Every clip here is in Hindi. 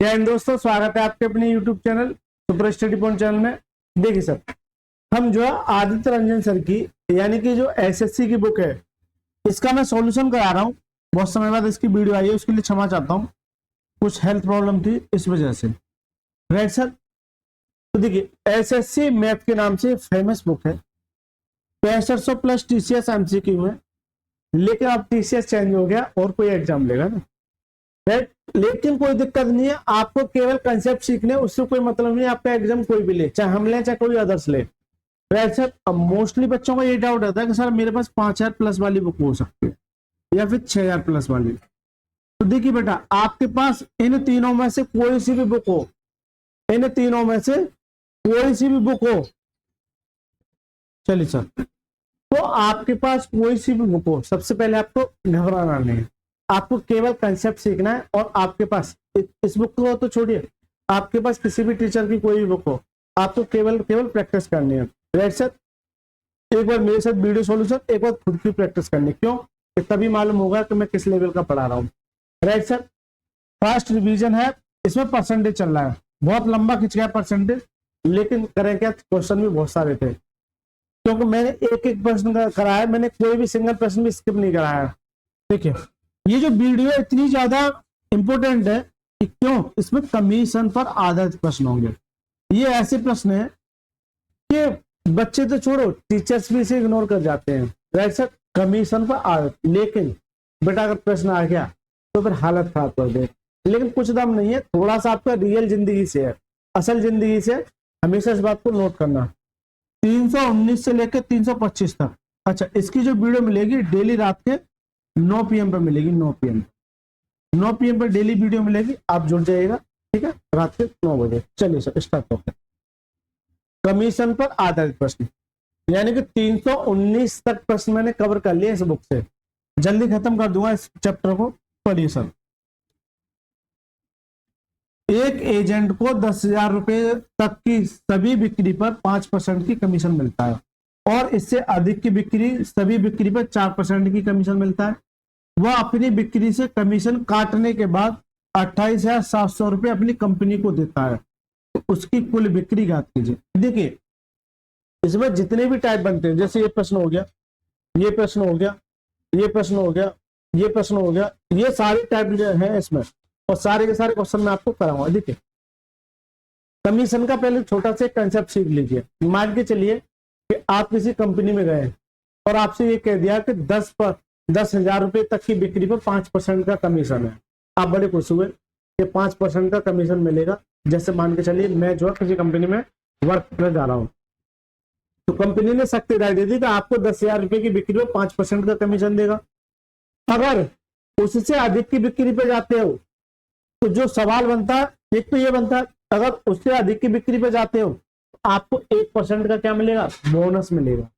जय हिंद दोस्तों, स्वागत है आपके अपने YouTube channel super study point channel में। देखिए सर, हम जो है आदित्य रंजन सर की यानी कि जो एसएससी की बुक है इसका मैं सॉल्यूशन करा रहा हूँ। बहुत समय बाद इसकी वीडियो आई है, उसके लिए क्षमा चाहता हूँ, कुछ हेल्थ प्रॉब्लम थी इस वजह से। राइट सर, तो देखिए एसएससी मैथ के नाम से फेमस बुक है। 6500 प्लस टीसीएस एमसीक्यू है, लेकिन अब टीसीएस चेंज हो गया और कोई एग्जाम लेगा ना। राइट, लेकिन कोई दिक्कत नहीं है, आपको केवल कंसेप्ट सीखने, उससे कोई मतलब नहीं। आपका एग्जाम कोई भी ले, चाहे हम ले चाहे कोई अदर्स ले। राइट सर, अब मोस्टली बच्चों का ये डाउट आता है कि सर मेरे पास 5000 प्लस वाली बुक हो सकती है या फिर 6000 प्लस वाली। तो देखिए बेटा, आपके पास इन तीनों में से कोई सी भी बुक हो, इन तीनों में से कोई सी भी बुक हो, चलिए सर, तो आपके पास कोई सी भी बुक हो, सबसे पहले आपको घबराना नहीं है, आपको केवल कंसेप्ट सीखना है। और आपके पास इस बुक को तो छोड़िए, आपके पास किसी भी टीचर की कोई भी बुक हो, आपको केवल प्रैक्टिस करनी है। राइट सर, एक बार मेरे साथ वीडियो सॉल्यूशन, एक बार खुद की प्रैक्टिस करनी, क्यों कि तभी मालूम होगा कि मैं किस लेवल का पढ़ा रहा हूँ। राइट सर, फर्स्ट रिवीजन है, इसमें परसेंटेज चल रहा है, बहुत लंबा खिंच गया परसेंटेज, लेकिन करें क्या, क्वेश्चन भी बहुत सारे थे, क्योंकि मैंने एक एक प्रश्न कराया, मैंने कोई भी सिंगल प्रश्न भी स्किप नहीं कराया। देखिए ये जो वीडियो इतनी ज्यादा इंपॉर्टेंट है कि क्यों, इसमें कमीशन पर आधारित प्रश्न होंगे। ये ऐसे प्रश्न है कि बच्चे तो छोड़ो, टीचर्स भी इसे इग्नोर कर जाते हैं। राइट सर, कमीशन पर आधारित, लेकिन बेटा अगर प्रश्न आ गया तो फिर हालत खराब कर दे। लेकिन कुछ दम नहीं है, थोड़ा सा आपका रियल जिंदगी से है, असल जिंदगी से। हमेशा इस बात को नोट करना। 319 से लेकर 325 तक। अच्छा, इसकी जो वीडियो मिलेगी डेली रात के 9 PM पर मिलेगी, 9 PM पर डेली वीडियो मिलेगी, आप जुड़ जाइएगा, ठीक है, रात के 9 बजे। चलिए सर स्टार्ट करते हैं। कमीशन पर आधारित प्रश्न, यानी कि 319 तक प्रश्न मैंने कवर कर लिया इस बुक से, जल्दी खत्म कर दूंगा इस चैप्टर को। पढ़िए सर, एक एजेंट को 10,000 रुपए तक की सभी बिक्री पर 5% की कमीशन मिलता है, और इससे अधिक की बिक्री, सभी बिक्री पर 4% की कमीशन मिलता है। वह अपनी बिक्री से कमीशन काटने के बाद 28,700 रुपए अपनी कंपनी को देता है। तो उसकी कुल बिक्री ज्ञात कीजिए। देखिए इसमें जितने भी टाइप बनते हैं, जैसे ये प्रश्न हो गया, ये प्रश्न हो गया, ये प्रश्न हो गया, ये प्रश्न हो गया, ये सारे टाइप जो है इसमें, और सारे के सारे क्वेश्चन मैं आपको कराऊंगा। देखिए कमीशन का पहले छोटा सा कंसेप्ट सीख लीजिए। मान के चलिए कि आप किसी कंपनी में गए और आपसे ये कह दिया कि 10,000 रुपए तक की बिक्री पर 5% का कमीशन है। आप बड़े खुश हुए कि 5% का कमीशन मिलेगा। जैसे मान के चलिए मैं जो है किसी कंपनी में वर्क करने जा रहा हूँ, तो कंपनी ने सख्त हिदायत दे दी कि आपको 10,000 रुपए की बिक्री पर 5% का कमीशन देगा। अगर उससे अधिक की बिक्री पे जाते हो तो जो सवाल बनता है, एक तो ये बनता है, अगर उससे अधिक की बिक्री पे जाते हो तो आपको 1% का क्या मिलेगा, बोनस मिलेगा।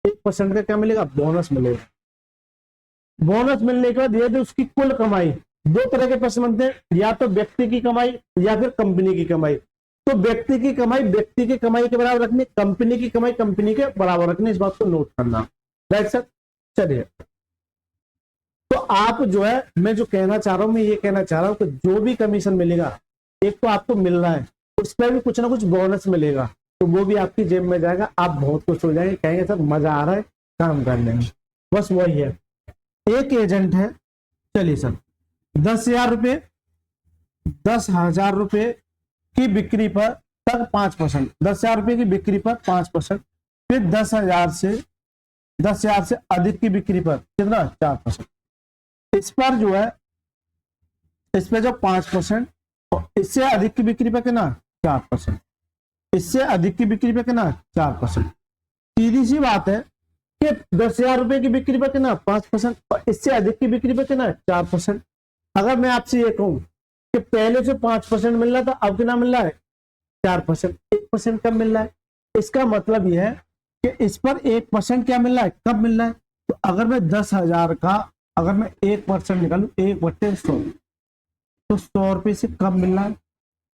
1% का क्या मिलेगा, बोनस मिलेगा। बोनस मिलने के बाद यदि उसकी कुल कमाई, दो तरह के प्रश्न बनते हैं, या तो व्यक्ति की कमाई या फिर कंपनी की कमाई। तो व्यक्ति की कमाई व्यक्ति की कमाई के बराबर रखनी, कंपनी की कमाई कंपनी के बराबर रखनी, इस बात को नोट करना। राइट सर, चलिए, तो आप जो है, मैं जो कहना चाह रहा हूं, मैं ये कहना चाह रहा हूं कि जो भी कमीशन मिलेगा, एक तो आपको मिल रहा है, उस पर भी कुछ ना कुछ बोनस मिलेगा, तो वो भी आपकी जेब में जाएगा। आप बहुत खुश हो जाएंगे, कहेंगे सर मजा आ रहा है काम करने में। बस वही है, एक एजेंट है, चलिए सर, 10,000 रुपए, 10,000 रुपए की बिक्री पर तक 5%, 10,000 रुपए की बिक्री पर 5%, फिर 10,000 से अधिक की बिक्री पर कितना, 4%। इस पर जो है, इस पे जो 5%, और इससे अधिक की बिक्री पे कितना, 4%, इससे अधिक की बिक्री पे कितना, 4%। सीधी सी बात है कि 10,000 रुपए की बिक्री पे कितना, 5%, और इससे अधिक की बिक्री पे कितना, 4%। अगर मैं आपसे ये कहूं कि पहले से 5% मिल रहा था, अब कितना मिल रहा है, 4%, 1% कम मिल रहा है। इसका मतलब यह है कि इस पर 1% क्या मिल रहा है, कब मिल रहा है। तो अगर मैं 10,000 का, अगर मैं 1% निकालू, 1/100, तो 100 रुपए से कम मिल रहा है,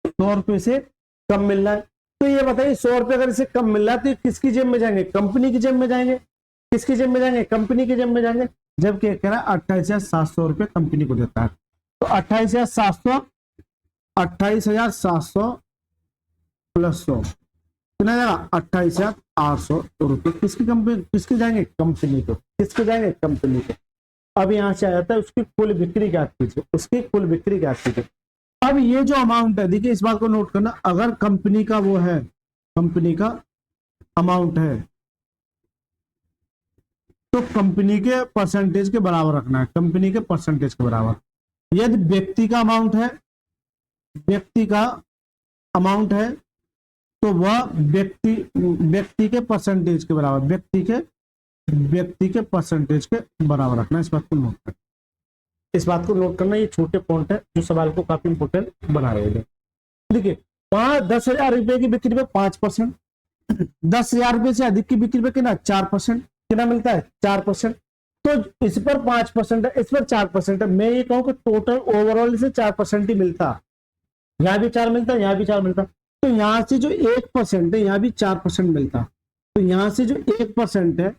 100 रुपए से कम मिल रहा है। तो ये बताइए 100 रुपए अगर इसे कम मिल रहा है तो किसकी जेब में जाएंगे, कंपनी की जेब में जाएंगे। किसकी जेब में जाएंगे, कंपनी की जेब में जाएंगे। जबकि कह रहा है 28,700 रुपए कंपनी को देता है, तो 28,700 28,700 प्लस 100 कितना जाएगा 28,800 किसकी कंपनी, किसके जाएंगे कंपनी को, किसके जाएंगे कंपनी को। अब यहाँ से आ जाता है उसकी कुल बिक्री क्या कीजिए, उसकी कुल बिक्री क्या कीजिए। अब ये जो अमाउंट है, देखिए इस बात को नोट करना, अगर कंपनी का वो है, कंपनी का अमाउंट है तो कंपनी के परसेंटेज के बराबर रखना है, कंपनी के परसेंटेज के बराबर। यदि व्यक्ति का अमाउंट है, व्यक्ति का अमाउंट है तो वह व्यक्ति के परसेंटेज के बराबर, व्यक्ति के परसेंटेज के बराबर रखना। इस बात को नोट करना, इस बात को नोट करना। ये छोटे पॉइंट है जो सवाल को काफी इंपोर्टेंट बना रहे हैं। देखिए 10,000 रुपए की बिक्री पे 5%, 10,000 रुपए से अधिक की बिक्री पे कितना 4%, कितना मिलता है 4%। तो इस पर 5% है, इस पर 4% है। मैं ये कहूँ कि टोटल ओवरऑल से 4% ही मिलता, यहाँ भी 4 मिलता, यहाँ भी 4 मिलता। तो यहाँ से जो 1% है यहाँ भी 4% मिलता। तो यहाँ से जो 1% है,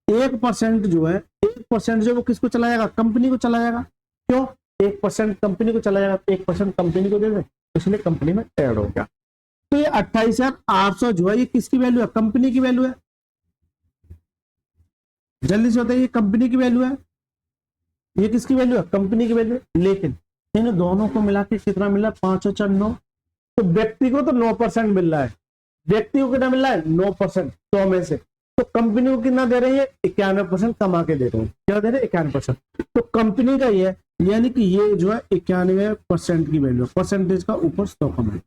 1% जो है, 1% जो वो किसको चला जाएगा, कंपनी को चला जाएगा। क्यों 1% कंपनी को चला जाएगा, 1% कंपनी को दे दे, इसलिए कंपनी में ऐड हो गया। तो ये 28,800 जो है ये किसकी वैल्यू है, कंपनी की वैल्यू है। जल्दी से बताइए, कंपनी की वैल्यू है, ये किसकी वैल्यू है, कंपनी की वैल्यू है। लेकिन इन दोनों को मिला के कितना मिला, 5 और 4 9। तो व्यक्ति को तो 9% मिल रहा है, व्यक्ति को कितना मिल रहा है 9% 100 में से। तो कंपनी को कितना दे रही है 91% कमा के दे रहे हैं, क्या दे रहे हैं 91%। तो कंपनी का ये यानी कि ये जो है 91% की वैल्यू, परसेंटेज का ऊपर 100 कमा,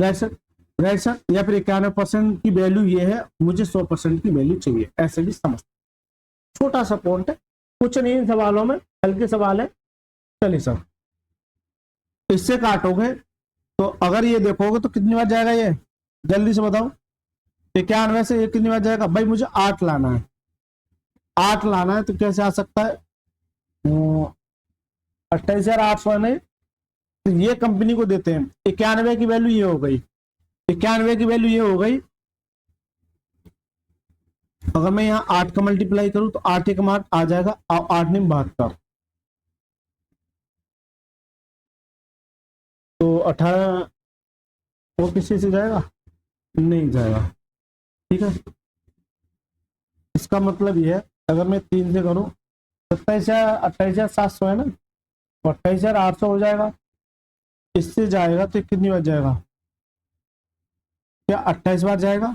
राइट सर, राइट सर। या फिर 91% की वैल्यू ये है, मुझे 100% की वैल्यू चाहिए, ऐसे भी समझ। छोटा सा पॉइंट है, कुछ नहीं इन सवालों में, हल्के सवाल है। चलिए सर, इससे काटोगे तो अगर ये देखोगे तो कितनी बार जाएगा ये, जल्दी से बताओ। 91 से ये कितनी बार जाएगा भाई, मुझे 8 लाना है, 8 लाना है। तो कैसे आ सकता है 28,800 नहीं, तो ये कंपनी को देते हैं। 91 की वैल्यू ये हो गई, 91 की वैल्यू ये हो गई। अगर मैं यहाँ 8 का मल्टीप्लाई करूं तो 8 1 8 आ जाएगा, 8 9 72। तो 18 वो किसी से जाएगा, नहीं जाएगा, ठीक है। इसका मतलब ये है, अगर मैं 3 से करूं 28,700 है ना, 28,800 हो जाएगा। इससे जाएगा तो कितनी बार जाएगा, क्या 28 बार जाएगा,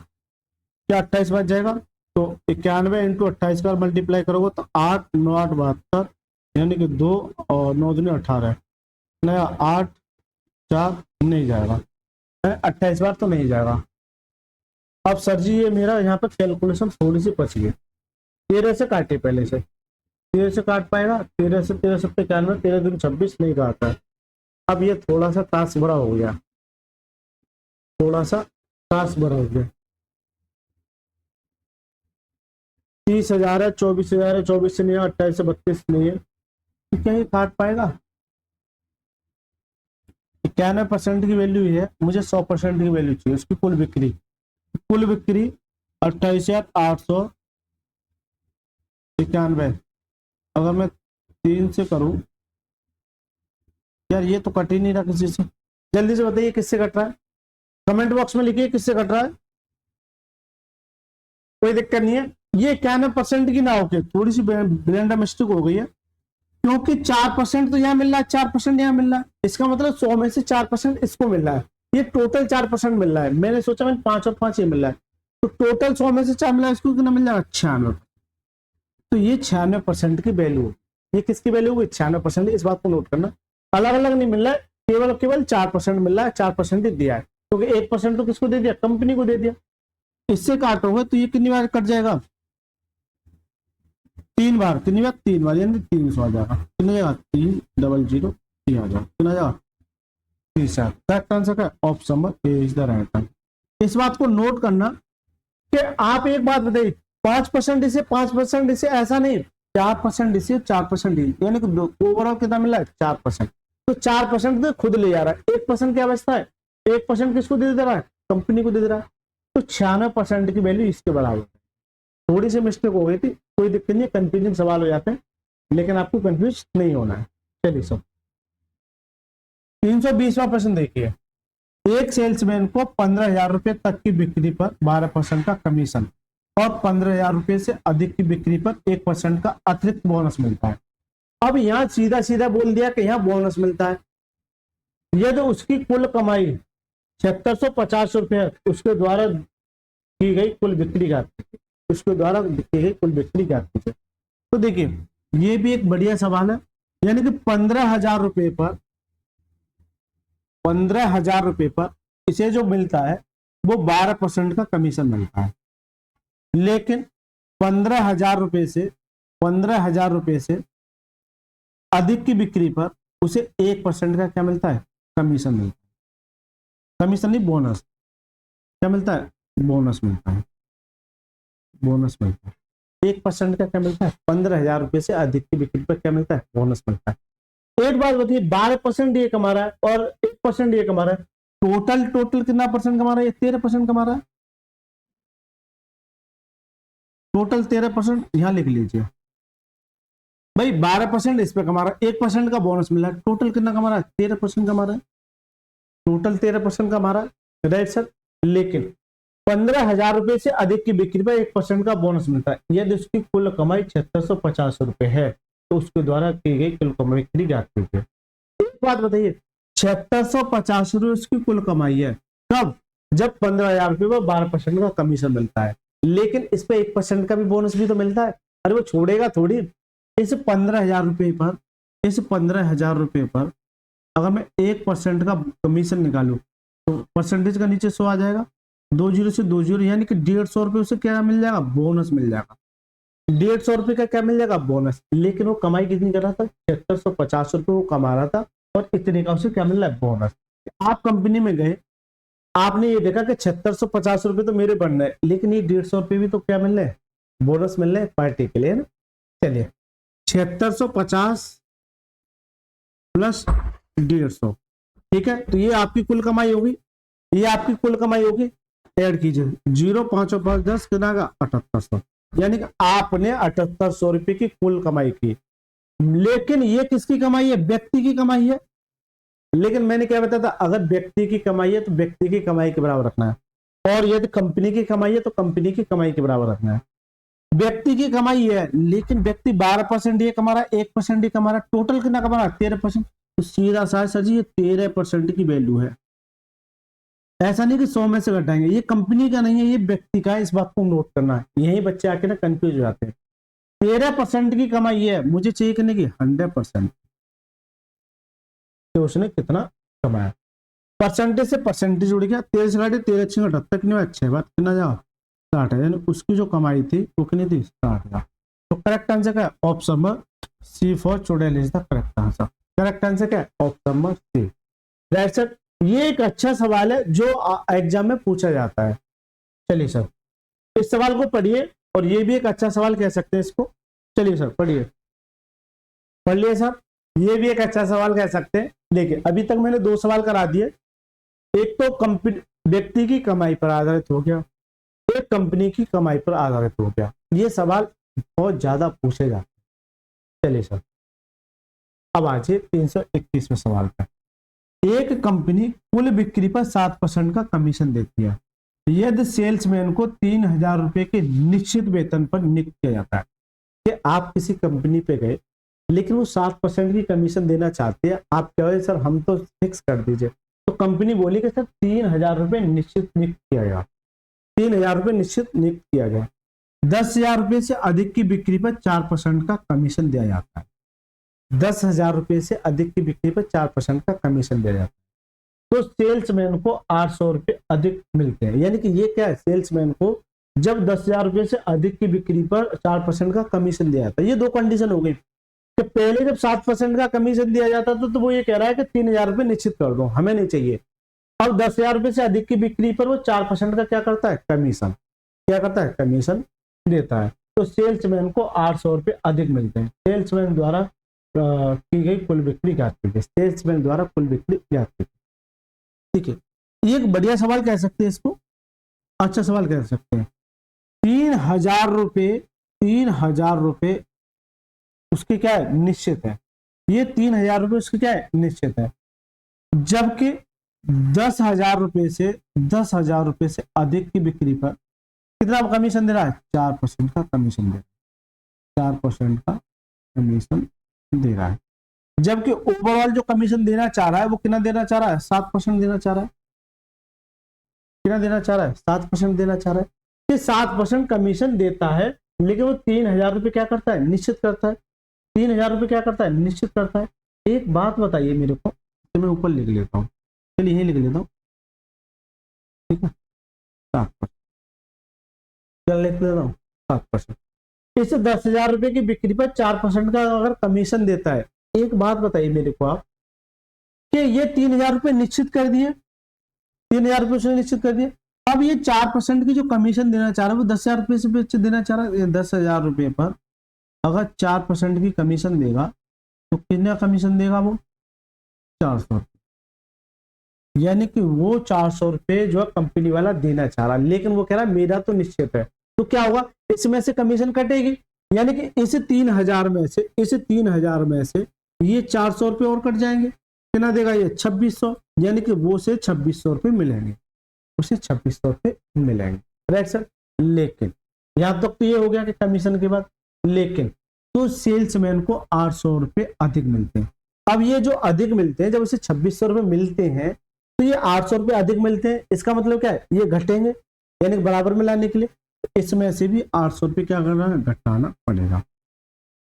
क्या 28 बार जाएगा। तो 91 इंटू 28 बार मल्टीप्लाई करोगे तो 8 9 8 72, यानी कि 2 और 9 दूनी 18 नया 8 4 नहीं जाएगा, 28 बार तो नहीं जाएगा। अब सर जी ये मेरा यहाँ पे कैलकुलेशन थोड़ी सी बच गई, 13 से काटे, पहले से 13 से काट पाएगा, 13 से 13 सत्ते 91, 13 दूनी 26 नहीं काटता है। अब ये थोड़ा सा टास्क बड़ा हो गया, थोड़ा सा टास्क बड़ा हो गया। 30,000 है, 24,000 है, 24 से नहीं है, 28 से 32 नहीं है, तो क्या ये काट पाएगा। 91% की वैल्यू है, मुझे 100% की वैल्यू चाहिए उसकी कुल बिक्री। कुल बिक्री 28,891। अगर मैं 3 से करूं, यार ये तो कट ही नहीं रहा किसी से, जल्दी से बताइए किससे कट रहा है, कमेंट बॉक्स में लिखिए किससे कट रहा है। कोई दिक्कत नहीं है, ये 91% की ना होके थोड़ी सी ब्लेंडर मिस्टेक हो गई है, क्योंकि 4% तो यहाँ मिल रहा है, 4% यहाँ मिल रहा है। इसका मतलब 100 में से 4% इसको मिल रहा है, ये टोटल 4% मिल रहा है। मैंने सोचा मैंने 5 और 5 ये मिल रहा है, तो टोटल 100 में से 4 मिल रहा है, इसको कितना मिल जाएगा 96। तो ये 96% की वैल्यू, ये किसकी वैल्यू हुई 96%। इस बात को नोट करना, अलग अलग नहीं मिल रहा है, केवल 4% मिल रहा है, 4% ही दिया है, क्योंकि 1% तो किसको दे दिया, कंपनी को दे दिया। इससे काटोगे तो ये कितनी बार कट जाएगा, 3 बार, कितनी बार 3 बार, यानी 300 आ जाएगा। कितना जाएगा 300 3 आ जाएगा, कितना जाएगा 30। करेक्ट आंसर का option number A is the right answer. इस बात को नोट करना कि आप एक बात बताइए, 5% इसे 5% इसे, ऐसा नहीं 4% इसे 4% यानी कि ओवरऑल कितना मिला है 4%। तो 4% तो खुद ले जा रहा है, 1% क्या बचता है, 1% किसको दे दे रहा है, कंपनी को दे दे रहा है। तो 96% की वैल्यू इसके बराबर है। थोड़ी सी मिस्टेक हो गई थी, कोई दिक्कत नहीं, कंफ्यूजिंग सवाल हो जाते हैं, लेकिन आपको कंफ्यूज नहीं होना है। चलिए सब 320वां प्रश्न देखिए, एक सेल्समैन को 15,000 रुपए तक की बिक्री पर 12% का कमीशन और 15,000 रुपए से अधिक की बिक्री पर 1% का अतिरिक्त बोनस मिलता है। अब यहां सीधा सीधा बोल दिया कि यहां बोनस मिलता है। यदि उसकी कुल कमाई 7650 रुपए है, उसके द्वारा की गई कुल बिक्री का, उसके द्वारा की गई कुल बिक्री का। तो देखिए ये भी एक बढ़िया सवाल है, यानी कि 15,000 रुपए पर 15,000 रुपए पर इसे जो मिलता है वो 12% का कमीशन मिलता है, लेकिन 15,000 रुपए से 15,000 रुपए से अधिक की बिक्री पर उसे 1% का क्या मिलता है, कमीशन मिलता है। कमीशन नहीं, बोनस। क्या मिलता है, बोनस मिलता है, बोनस मिलता है। 1% का क्या मिलता है, 15,000 रुपए से अधिक की बिक्री पर क्या मिलता है, बोनस मिलता है। एक बात बताइए, 12% ये कमा रहा है और 1% ये कमा रहा है, टोटल कितना परसेंट कमा रहा है, ये 13% कमा रहा है। टोटल 13%, यहां लिख लीजिए भाई। 12% इस पे कमा रहा है, 1% का बोनस मिला है, टोटल कितना कमा रहा है, 13% कमा रहा है। टोटल 13% कमा रहा है, राइट सर। लेकिन 15,000 रुपए से अधिक की बिक्री पर 1% का बोनस मिलता है। यदि उसकी कुल कमाई 7650 रुपए है तो उसके द्वारा की गई कुल कमाई कितनी जाती है। एक बात बताइए, 7650 रुपए उसकी कुल कमाई है, कब, जब 15,000 रुपए पर 12% का कमीशन मिलता है, लेकिन इस पे 1% का भी बोनस भी तो मिलता है। अरे वो छोड़ेगा थोड़ी। इस 15,000 रुपए पर, इस 15,000 रुपए पर अगर मैं 1% का कमीशन निकालू तो परसेंटेज का नीचे 100 आ जाएगा, 2 जीरो से 2 जीरो, यानी कि 150 रुपए उसे क्या मिल जाएगा, बोनस मिल जाएगा। 150 रुपए का क्या मिल जाएगा, बोनस। लेकिन वो कमाई कितनी कर रहा था, 7650 रुपए वो कमा रहा था और इतने का उसे क्या मिल रहा है, बोनस। आप कंपनी में गए, आपने ये देखा कि 7650 रुपए तो मेरे बन रहे, लेकिन ये 150 रुपए भी तो क्या मिल रहे हैं, बोनस मिल रहे हैं पार्टी के लिए ना। चलिए 7650 प्लस 150, ठीक है, तो ये आपकी कुल कमाई होगी, ये आपकी कुल कमाई होगी। ऐड कीजिए, 0 5 5 10 कितना का 7800, यानी कि आपने 7800 रुपए की कुल कमाई की। लेकिन ये किसकी कमाई है, व्यक्ति की कमाई है। लेकिन मैंने क्या बताया था, अगर व्यक्ति की कमाई है तो व्यक्ति की कमाई के बराबर रखना है, और यदि कंपनी की कमाई है तो कंपनी की कमाई के बराबर रखना है। व्यक्ति की कमाई है, लेकिन व्यक्ति 12% ये कमा रहा है, 1% ये कमा रहा है, टोटल कितना कमा रहा है, 13%। तो सीधा सा सर जी ये 13% की वैल्यू है। ऐसा नहीं कि 100 में से घटाएंगे, ये कंपनी का नहीं है, ये व्यक्ति का है, इस बात को नोट करना है। यही बच्चे आके ना कंफ्यूज हो जाते हैं। 13% की कमाई है, मुझे चाहिए करने की 100%, तो उसने कितना कमाया। परसेंटेज से परसेंटेज जुड़ गया, 13 से घटे 13 अच्छी 78 कितनी अच्छी बात, कितना जाओ 60 है, यानी उसकी जो कमाई थी वो कितनी थी, 60,000। तो करेक्ट आंसर क्या है, option number C for chudail is the correct answer. Correct answer क्या है, option number C, right sir. ये एक अच्छा सवाल है जो एग्जाम में पूछा जाता है। चलिए सर, इस सवाल को पढ़िए, और ये भी एक अच्छा सवाल कह सकते हैं इसको। चलिए सर पढ़िए, पढ़ लिए सर, ये भी एक अच्छा सवाल कह सकते हैं। देखिए अभी तक मैंने 2 सवाल करा दिए, एक तो कंपनी व्यक्ति की कमाई पर आधारित हो गया, एक कंपनी की कमाई पर आधारित हो गया। ये सवाल बहुत ज्यादा पूछे जाते हैं। चलिए सर, अब आ जाइए 321वें सवाल पर। एक कंपनी कुल बिक्री पर 7% का कमीशन देती है, यदि सेल्समैन को 3,000 रुपए के निश्चित वेतन पर नियुक्त किया जाता है। कि आप किसी कंपनी पे गए, लेकिन वो 7% की कमीशन देना चाहते हैं, आप कहे सर हम तो फिक्स कर दीजिए, तो कंपनी बोली कि सर 3,000 रुपए निश्चित नियुक्त किया गया, 3,000 रुपए निश्चित नियुक्त किया गया। 10,000 रुपए से अधिक की बिक्री पर 4% का कमीशन दिया जाता है। 10,000 रुपए से अधिक की बिक्री पर 4% का कमीशन दिया जाता है। तो सेल्समैन को 800 रुपए अधिक मिलते हैं। यानी कि ये क्या है, सेल्समैन को जब 10,000 रुपए से अधिक की बिक्री पर 4% का कमीशन दिया जाता है। ये 2 कंडीशन हो गई कि पहले जब 7% का कमीशन दिया जाता था तो वो ये कह रहा है कि 3,000 रुपए निश्चित कर दो, हमें नहीं चाहिए। अब 10,000 रुपए से अधिक की बिक्री पर वो 4% का क्या करता है, कमीशन, क्या करता है, कमीशन देता है। तो सेल्समैन को 800 रुपए अधिक मिलते हैं। सेल्समैन द्वारा की गई कुल बिक्री ज्ञात कीजिए, सेल्समैन द्वारा कुल बिक्री ज्ञात कीजिए। ठीक है, ये एक बढ़िया सवाल कह सकते हैं इसको, अच्छा सवाल कह सकते हैं। 3,000 रुपए, 3,000 रुपए उसके क्या है, निश्चित है। ये 3,000 रुपए उसके क्या है, निश्चित है। जबकि 10,000 रुपए से 10,000 रुपए से अधिक की बिक्री पर कितना कमीशन दे रहा है? 4% का कमीशन दे रहा है, 4% का कमीशन दे रहा है। जबकि ओवरऑल जो कमीशन देना चाह रहा है वो कितना देना चाह रहा है? 7% देना चाह रहा है। कितना देना चाह रहा है? 7% देना चाह रहा है। कि 7% कमीशन देता है, लेकिन वो 3,000 रुपये क्या करता है? निश्चित करता है। 3,000 रुपये क्या करता है? निश्चित करता है। एक बात बताइए मेरे को, तो मैं ऊपर लिख लेता हूँ, चलिए यही लिख लेता हूँ, ठीक है, 7%, क्या लिख लेता हूँ? 7%। इसे 10,000 रुपये की बिक्री पर 4% का अगर कमीशन देता है, एक बात बताइए मेरे को आप, कि ये 3,000 रुपये निश्चित कर दिए, 3,000 रुपये उसने निश्चित कर दिए। अब ये 4% की जो कमीशन देना चाह रहा है वो 10,000 रुपये से देना चाह रहा है। 10,000 रुपये पर अगर 4% की कमीशन देगा तो कितना कमीशन देगा वो? 400 रुपये। यानी कि वो 400 रुपये जो है कंपनी वाला देना चाह रहा है, लेकिन वो कह रहा है मेरा तो निश्चित है। तो क्या होगा? इसमें से कमीशन कटेगी, यानी कि इस 3,000 में से, इस 3,000 में से ये 400 रुपये और कट जाएंगे। कितना देगा ये? 2,600, यानी कि वो से 2,600 रुपये मिलेंगे, उसे 2,600 रुपये मिलेंगे। Right sir. लेकिन यहां तक तो ये हो गया कि कमीशन के बाद, लेकिन तो सेल्समैन को 800 रुपये अधिक मिलते हैं। अब ये जो अधिक मिलते हैं, जब उसे 2,600 रुपये मिलते हैं तो ये 800 रुपये अधिक मिलते हैं, इसका मतलब क्या है? ये घटेंगे, यानी बराबर में लाने के लिए इसमें से भी 800 रुपये क्या करना है? घटाना पड़ेगा।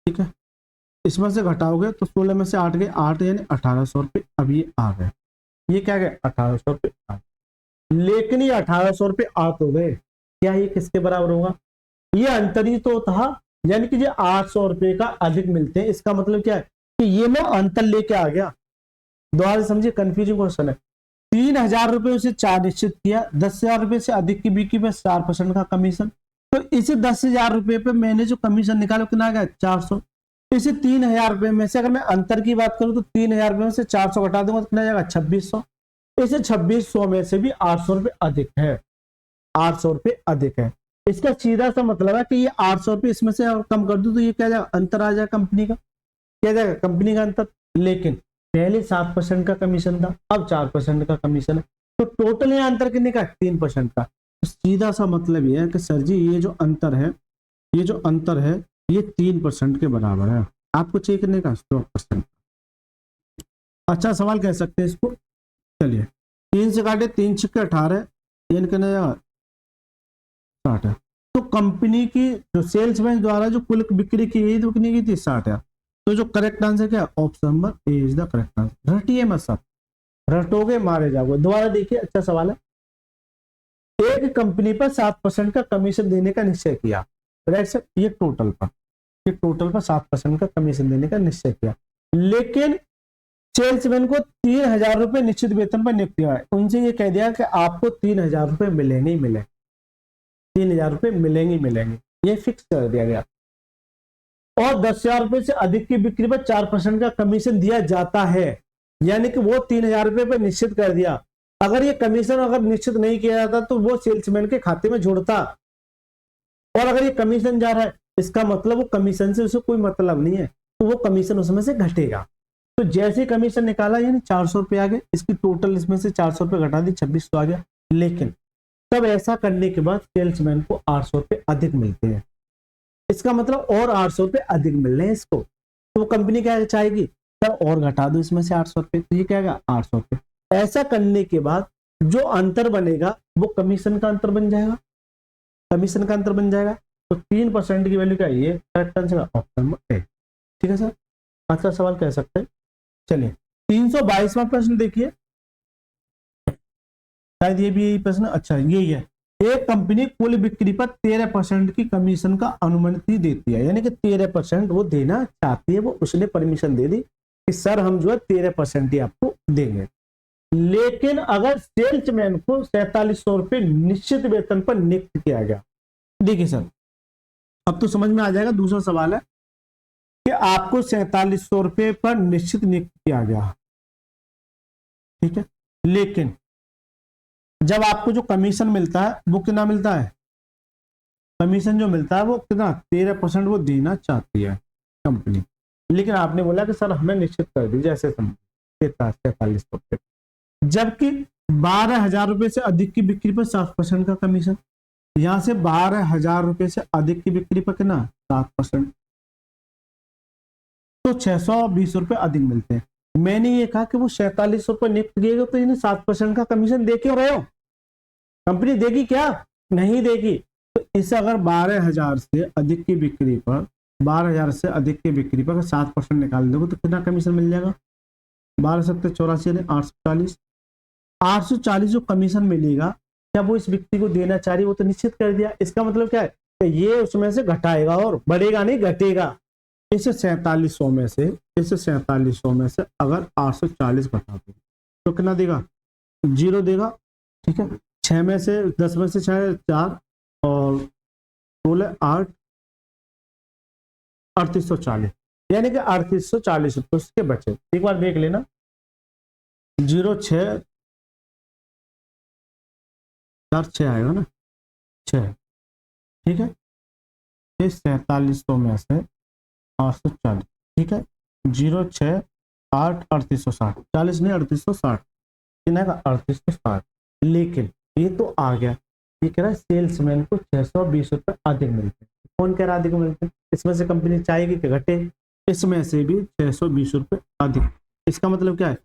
ठीक है, इसमें से घटाओगे तो 16 में से 8 गए, 8 यानी 1,800 रुपये अब ये आ गए। ये क्या गए? 1,800 रुपये आ गए। लेकिन ये 1,800 रुपये आ तो गए, क्या ये किसके बराबर होगा? ये अंतर ही तो था, यानी कि ये 800 रुपये का अधिक मिलते हैं। इसका मतलब क्या है? कि ये मैं अंतर लेके आ गया। दोबारा समझिए, कंफ्यूजिंग क्वेश्चन है। 3,000 रुपये उसे 4 निश्चित किया, 10,000 रुपये से अधिक की बिक्री पर 4% का कमीशन। तो इसे 10,000 रुपये पे मैंने जो कमीशन निकाला कितना आ गया? 400। इसे 3,000 रुपये में से अगर मैं अंतर की बात करूं तो 3,000 रुपये में से 400 घटा दूंगा तो कितना जाएगा? 2,600। इसे 2,600 में से भी 800 रुपये अधिक है, 800 रुपये अधिक है। इसका सीधा सा मतलब है कि ये 800 रुपये इसमें से कम कर दूं तो ये क्या जाएगा? अंतर आ जाएगा कंपनी का, क्या जाएगा? कंपनी का अंतर। लेकिन पहले 7% का कमीशन था, अब 4% का कमीशन है, तो टोटल यहाँ अंतर कितने का? 3% का। तो सीधा सा मतलब ये है कि सर जी ये जो अंतर है, ये जो अंतर है ये 3% के बराबर है। आपको चाहिए कितने का? 100%। अच्छा सवाल कह सकते हैं इसको। चलिए 3 से काटे, 3 छक्के 18, यानी कितना जाएगा? 60 है। तो कंपनी की जो सेल्समैन द्वारा जो कुल बिक्री की गई तो कितनी की थी? 60 है। तो जो करेक्ट आंसर क्या? Option number A is the correct answer. रटिए मत सब, रटोगे मारे जाओगे। दोबारा देखिए, अच्छा सवाल है। एक कंपनी पर 7% का कमीशन देने का निश्चय किया। Right sir. ये टोटल पर, ये टोटल पर 7% का कमीशन देने का निश्चय किया, लेकिन सेल्समैन को 3,000 रुपये निश्चित वेतन पर नियुक्त किया है। उनसे ये कह दिया कि आपको 3,000 रुपये मिलेंगे ही मिलेंगे, 3,000 रुपये मिलेंगे ही मिलेंगे, ये फिक्स कर दिया गया। और 10,000 रुपये से अधिक की बिक्री पर 4% का कमीशन दिया जाता है, यानी कि वो 3,000 रुपये पर निश्चित कर दिया। अगर ये कमीशन अगर निश्चित नहीं किया जाता तो वो सेल्समैन के खाते में जुड़ता, और अगर ये कमीशन जा रहा है इसका मतलब वो कमीशन से उसे कोई मतलब नहीं है, तो वो कमीशन उसमें से घटेगा। तो जैसे कमीशन निकाला यानी 400 रुपये आ गए, इसकी टोटल इसमें से 400 रुपये घटा दी, 2,600 आ गया। लेकिन तब ऐसा करने के बाद सेल्समैन को 800 रुपये अधिक मिलते हैं, इसका मतलब और 800 रुपये अधिक मिल रहे हैं इसको। तो वो कंपनी क्या चाहेगी? सर और घटा दो इसमें से 800 रुपये, तो ये क्या आएगा? 800 रुपये। ऐसा करने के बाद जो अंतर बनेगा वो कमीशन का अंतर बन जाएगा, कमीशन का अंतर बन जाएगा। तो 3% की वैल्यू क्या है? ये करेक्ट आंसर ऑप्शन नंबर ए। ठीक है सर, अच्छा सवाल कह सकते हैं। चलिए 322वां प्रश्न देखिए, शायद ये भी यही प्रश्न, अच्छा यही है। एक कंपनी कुल बिक्री पर 13% की कमीशन का अनुमति देती है, यानी कि 13% वो देना चाहती है, वो उसने परमिशन दे दी कि सर हम जो है 13% ही आपको देंगे। लेकिन अगर सेल्समैन को 4,700 रुपये निश्चित वेतन पर नियुक्त किया गया। देखिए सर अब तो समझ में आ जाएगा। दूसरा सवाल है कि आपको 4,700 रुपये पर निश्चित नियुक्त किया गया, ठीक है, लेकिन जब आपको जो कमीशन मिलता है वो कितना मिलता है? कमीशन जो मिलता है वो कितना? 13% वो देना चाहती है कंपनी, लेकिन आपने बोला कि सर हमें निश्चित कर दीजिए, ऐसे समझ 4,700 रुपये। जबकि 12,000 रुपए से अधिक की बिक्री पर 7% का कमीशन। यहां से 12,000 रुपए से अधिक की बिक्री पर कितना 7%, तो 620 रुपए अधिक मिलते हैं। मैंने ये कहा कि वो 47 रुपए नियुक्त किए गए, तो इन्हें 7% का कमीशन दे क्यों रहे हो? कंपनी देगी क्या? नहीं देगी। तो इसे अगर 12,000 से अधिक की बिक्री पर 12,000 से अधिक की बिक्री पर 7% निकाल दोगे तो कितना कमीशन मिल जाएगा? 12/7 84 840। 840 जो कमीशन मिलेगा, क्या वो इस व्यक्ति को देना चाह रही? वो तो निश्चित कर दिया। इसका मतलब क्या है कि ये उसमें से घटाएगा और बढ़ेगा नहीं, घटेगा। इस 4700 में से अगर 840 घटा दो तो कितना देगा? 0 देगा। ठीक है, 6 में से 10 में से 6 4 और 16 8 3840, यानी कि 3840 रुपये उसके बचे। एक बार देख लेना, 06 4 6 आएगा ना, 6। ठीक है, इस 4700 में से 840, ठीक है, 06 8 3860, 40 नहीं 3860, कितना का 3860। लेकिन ये तो आ गया, ये कह रहा है सेल्समैन को 620 रुपए अधिक मिलते हैं। कौन कह रहा अधिक मिलते हैं? इसमें से कंपनी चाहेगी कि घटे, इसमें से भी 620 रुपए अधिक। इसका मतलब क्या है?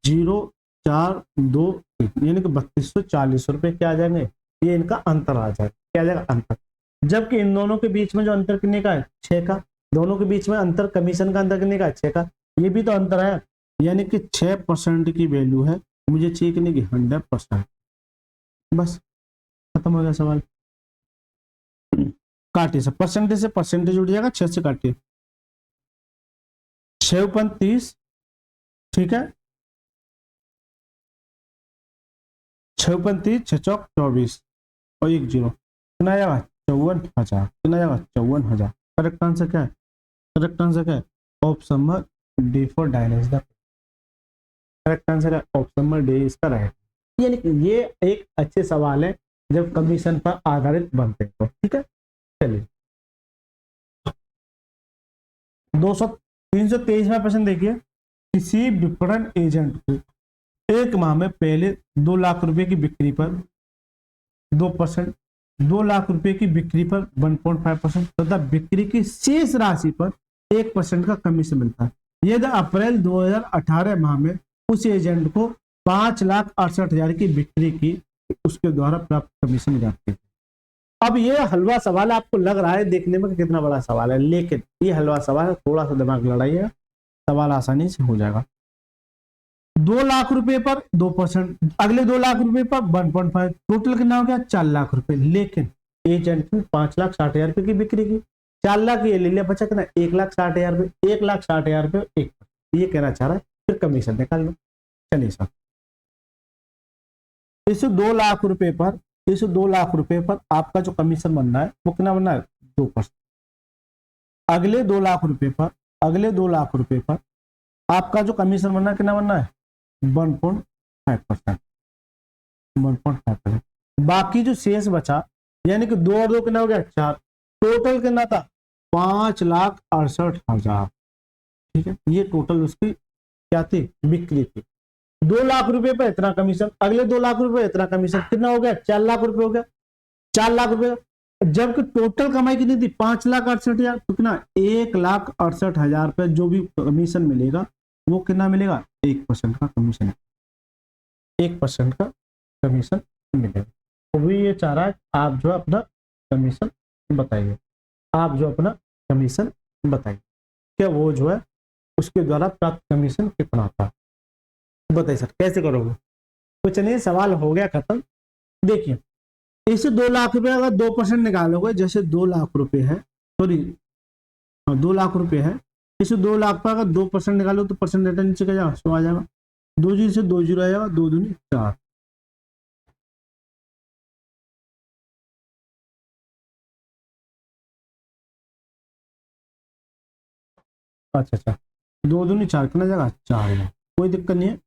0 4 2 1, यानी कि 3240 रुपए क्या आ जाएंगे? ये इनका अंतर आ जाएगा। क्या आ जाएगा? अंतर। जबकि इन दोनों के बीच में जो अंतर कितने का है? 6 का। दोनों के बीच में अंतर, कमीशन का अंतर कितने का है? 6 का। ये भी तो अंतर है, यानी कि 6% की वैल्यू है। मुझे चाहिए कितने की? 100%। बस खत्म हो गया सवाल। काटिए सब, परसेंटेज से परसेंटेज उठ जाएगा, 6 से काटिए। 6 × 30, ठीक है, 6 × 30 6 चौक 24 और 1 0, कितना आएगा? 54,000। कितना आएगा? 54,000। करेक्ट आंसर क्या है? करेक्ट आंसर क्या है? ऑप्शन नंबर डी फॉर डायनेस द। करेक्ट आंसर है ऑप्शन नंबर डी, इसका राइट। यानी कि ये एक अच्छे सवाल है जब कमीशन पर आधारित बनते हैं तो। ठीक है, चलिए 323वां प्रश्न देखिए। किसी विपणन एजेंट को एक माह में पहले 2 लाख रुपए की बिक्री पर 2%, 2 लाख रुपए की बिक्री पर 1.5% तथा बिक्री की शेष राशि पर 1% का कमीशन मिलता है। यदि अप्रैल 2018 माह में उस एजेंट को 5,68,000 की बिक्री की, उसके द्वारा प्राप्त कमीशन जाती है। अब ये हलवा सवाल आपको लग रहा है देखने में कि कितना बड़ा सवाल है, लेकिन ये हलवा सवाल है, थोड़ा सा दिमाग लड़ाइएगा, सवाल आसानी से हो जाएगा। 2 लाख रुपए पर 2%, अगले 2 लाख रुपए पर 1.5, टोटल कितना हो गया? 4 लाख रुपए। लेकिन एजेंट ने 5,60,000 रुपए की बिक्री की, 4 लाख ये ले लिया, बचा कितना? 1,60,000 रुपए। 1,60,000 रुपए 1%, ये कहना चाह रहा है, फिर कमीशन निकाल लो। चलिए सर, इस 2 लाख रुपए पर, इस 2 लाख रुपए पर आपका जो कमीशन बनना है वो कितना बनना है? 2%। अगले 2 लाख रुपए पर, अगले 2 लाख रुपए पर आपका जो कमीशन बनना है कितना बनना है? 1.5%। 1.5%। बाकी जो शेष बचा, यानी कि 2 और 2 कितना हो गया? 4। टोटल कितना था? 5,68,000। ठीक है, ये टोटल उसकी क्या थी? बिक्री थी। 2 लाख रुपए पर इतना कमीशन, अगले 2 लाख रुपए इतना कमीशन, कितना हो गया? 4 लाख रुपए हो गया। 4 लाख रुपए, जबकि टोटल कमाई कितनी थी? 5,68,000। तो कितना? 1,68,000 रुपए जो भी कमीशन मिलेगा वो कितना मिलेगा? 1% का कमीशन। 1% का कमीशन मिलेगा। तो भी ये चाह रहा है आप जो अपना कमीशन बताइए, आप जो अपना कमीशन बताइए, क्या वो जो है उसके द्वारा प्राप्त कमीशन कितना था? बताइए सर, कैसे करोगे? कुछ नहीं, सवाल हो गया खत्म। देखिए, इसे 2 लाख रुपए अगर 2% निकालोगे, जैसे 2 लाख रुपए है, सॉरी 2 लाख रुपए है, इसे 2 लाख पर अगर 2% निकालो तो परसेंट डेटा नीचे क्या आ जाएगा? 2 जीरो से 2 जीरो आ जाएगा, 2 दूनी 4। अच्छा, 2 दूनी 4 कितना जाएगा? 4,000। कोई दिक्कत नहीं है।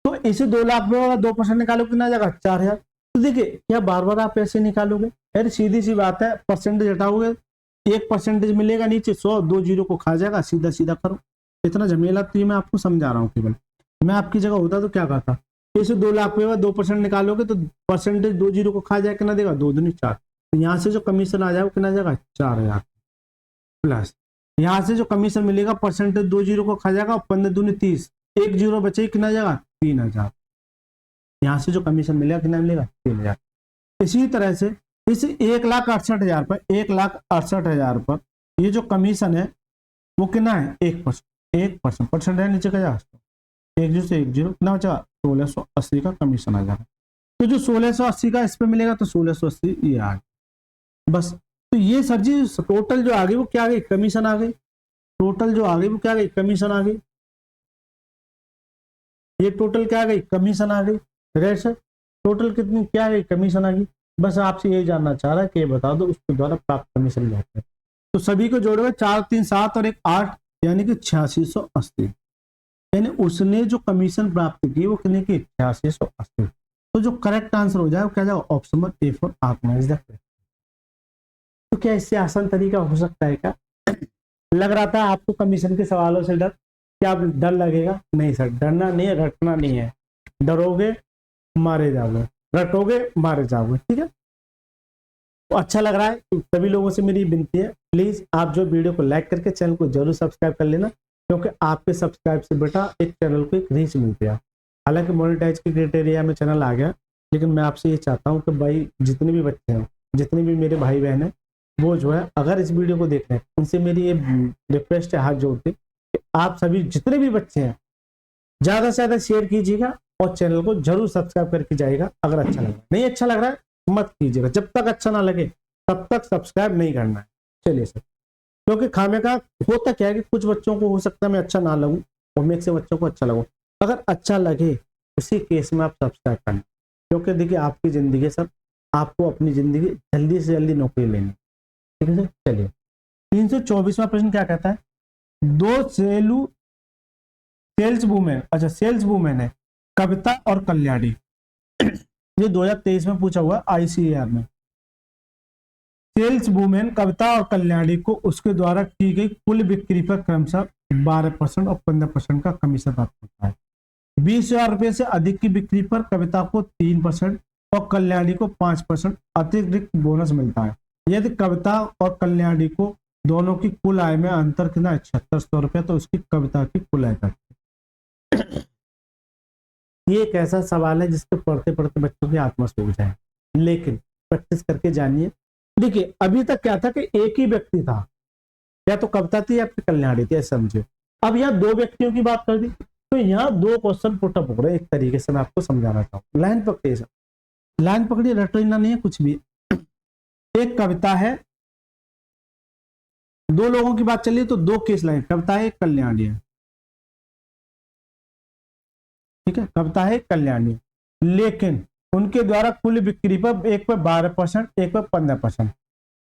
तो इसे 2 लाख में अगर 2% निकालो कितना जाएगा? 4,000। तो देखिए, क्या बार बार आप ऐसे निकालोगे? अरे सीधी सी बात है, परसेंटेज हटाओगे, 1% मिलेगा नीचे, 100, 2 जीरो को खा जाएगा, सीधा सीधा करो। इतना झमेला तो ये मैं आपको समझा रहा हूँ। केवल मैं आपकी जगह होता तो क्या कहता? इसे 2 लाख पे 2% निकालोगे तो परसेंटेज 2 जीरो को खा जाए, कितना देगा, 2 दूनी 4। तो यहाँ से जो कमीशन आ जाए वो कितना जाएगा, 4000 प्लस यहाँ से जो कमीशन मिलेगा परसेंटेज 2 जीरो को खा जाएगा, 15 दूनी 30, 1 जीरो बचे, कितना जाएगा, 3000। यहाँ से जो कमीशन मिलेगा कितना मिलेगा, 3000। इसी तरह से इस 1,68,000 पर 1,68,000 पर ये जो कमीशन है वो कितना है, 1%। परसेंट है नीचे का जाएगा, 1 जीरो से 1 जीरो, कितना बचा, 1680 का कमीशन आ जाएगा। तो जो 1680 का इस पे मिलेगा तो 1680 ये आ गया बस। तो ये सर जी टोटल जो आ गई वो क्या आ गई, कमीशन आ गई। टोटल जो आ गई वो क्या आ गई, कमीशन आ गई। ये टोटल क्या आ गई, कमीशन आ गई। राइट सर, टोटल कितनी क्या आ गई, कमीशन आ गई। बस आपसे यही जानना चाह रहा है कि ये बता दो उसके द्वारा प्राप्त कमीशन क्या है। तो सभी को जोड़ोगे 4 3 7 और 1 8, यानी कि 8680। यानी उसने जो कमीशन प्राप्त की वो कितने की, 8680। तो जो करेक्ट आंसर हो जाए वो क्या जाएगा, option number A for organise the. तो क्या इससे आसान तरीका हो सकता है क्या? लग रहा था आपको कमीशन के सवालों से डर, क्या डर लगेगा? नहीं सर, डरना नहीं है, रटना नहीं है। डरोगे मारे जाओगे, रटोगे मारे जाओगे। ठीक है, तो अच्छा लग रहा है तो सभी लोगों से मेरी विनती है, प्लीज आप जो वीडियो को लाइक करके चैनल को जरूर सब्सक्राइब कर लेना, क्योंकि आपके सब्सक्राइब से बेटा एक चैनल को एक रीच मिलती है। हालांकि मोनेटाइज के क्राइटेरिया में चैनल आ गया, लेकिन मैं आपसे ये चाहता हूँ कि भाई जितने भी बच्चे हैं, जितने भी मेरे भाई बहन हैं, वो जो है अगर इस वीडियो को देख रहे हैं, उनसे मेरी ये रिक्वेस्ट है हाथ जोड़ के कि आप सभी जितने भी बच्चे हैं ज्यादा से ज्यादा शेयर कीजिएगा और चैनल को जरूर सब्सक्राइब करके जाइएगा। अगर अच्छा लग रहा है, नहीं अच्छा लग रहा है मत कीजिएगा, जब तक अच्छा ना लगे तब तक सब्सक्राइब नहीं करना है। चलिए सर, क्योंकि खामे का होता क्या है कि कुछ बच्चों को हो सकता है मैं अच्छा ना लगूं और मैं से बच्चों को अच्छा लगूं। अगर अच्छा लगे उसी केस में आप सब्सक्राइब करना, क्योंकि देखिए आपकी जिंदगी सर, आपको अपनी जिंदगी जल्दी से जल्दी नौकरी लेनी। ठीक है सर, चलिए 324वां प्रश्न क्या कहता है, दो सेल्स वुमेन, अच्छा सेल्स वुमेन है कविता और कल्याणी। ये 2023 में पूछा हुआ आईसीएआर में। सेल्स वुमेन कविता और कल्याणी को उसके द्वारा की गई कुल बिक्री पर क्रमशः 12% और 15% का कमीशन प्राप्त होता है। 20,000 रुपए से अधिक की बिक्री पर कविता को 3% और कल्याणी को 5% अतिरिक्त बोनस मिलता है। यदि कविता और कल्याणी को दोनों की कुल आय में अंतर कितना है, 7600 रुपए, तो उसकी कविता की कुल आय का। ये एक ऐसा सवाल है जिसको पढ़ते पढ़ते बच्चों की आत्मा सो जाए, लेकिन प्रैक्टिस करके जानिए। देखिए अभी तक क्या था कि एक ही व्यक्ति था, या तो कविता थी या फिर कल्याणी थी, ऐसा समझे। अब यहाँ दो व्यक्तियों की बात कर दी, तो यहाँ दो क्वेश्चन पुटअप हो रहे हैं। एक तरीके से मैं आपको समझाना चाहूँ, लाइन पकड़िए सर, लाइन पकड़िए, रटना नहीं है कुछ भी। एक कविता है, दो लोगों की बात चलिए तो दो केस लाइन, कविता है कल्याणी है। ठीक है, कविता है कल्याणी, लेकिन उनके द्वारा कुल बिक्री पर एक पर 12%, एक पर 15%,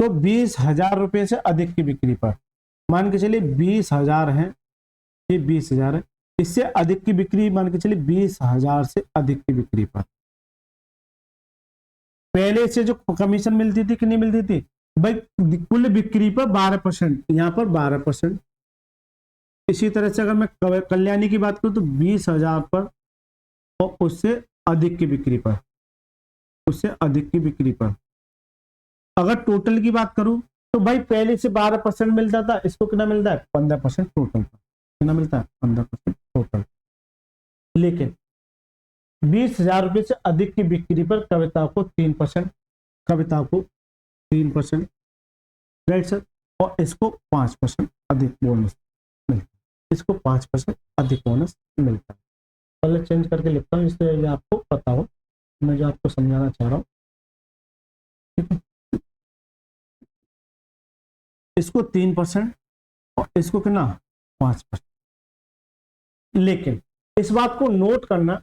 तो 20,000 रुपए से अधिक की बिक्री पर, मान के चलिए 20,000 है, ये 20,000 है, इससे अधिक की बिक्री मान के चलिए 20,000 से अधिक की बिक्री पर पहले से जो कमीशन मिलती थी कि नहीं मिलती थी भाई, कुल बिक्री पर 12%, यहाँ पर 12%। इसी तरह से अगर मैं कल्याणी की बात करूं तो 20,000 पर और उससे अधिक की बिक्री पर, उससे अधिक की बिक्री पर। अगर टोटल की बात करूं तो भाई पहले से 12% मिलता था, इसको कितना मिलता है, 15% टोटल पर। कितना मिलता है, 15% टोटल। लेकिन 20,000 रुपए से अधिक की बिक्री पर कविता को 3%, कविता को 3%, राइट सर, और इसको 5% अधिक बोनस मिलता है, इसको 5% अधिक बोनस मिलता है। पहले चेंज करके लिखता हूँ इसलिए आपको पता हो मैं जो आपको समझाना चाह रहा हूँ। ठीक है, इसको 3% और इसको कितना, 5%। लेकिन इस बात को नोट करना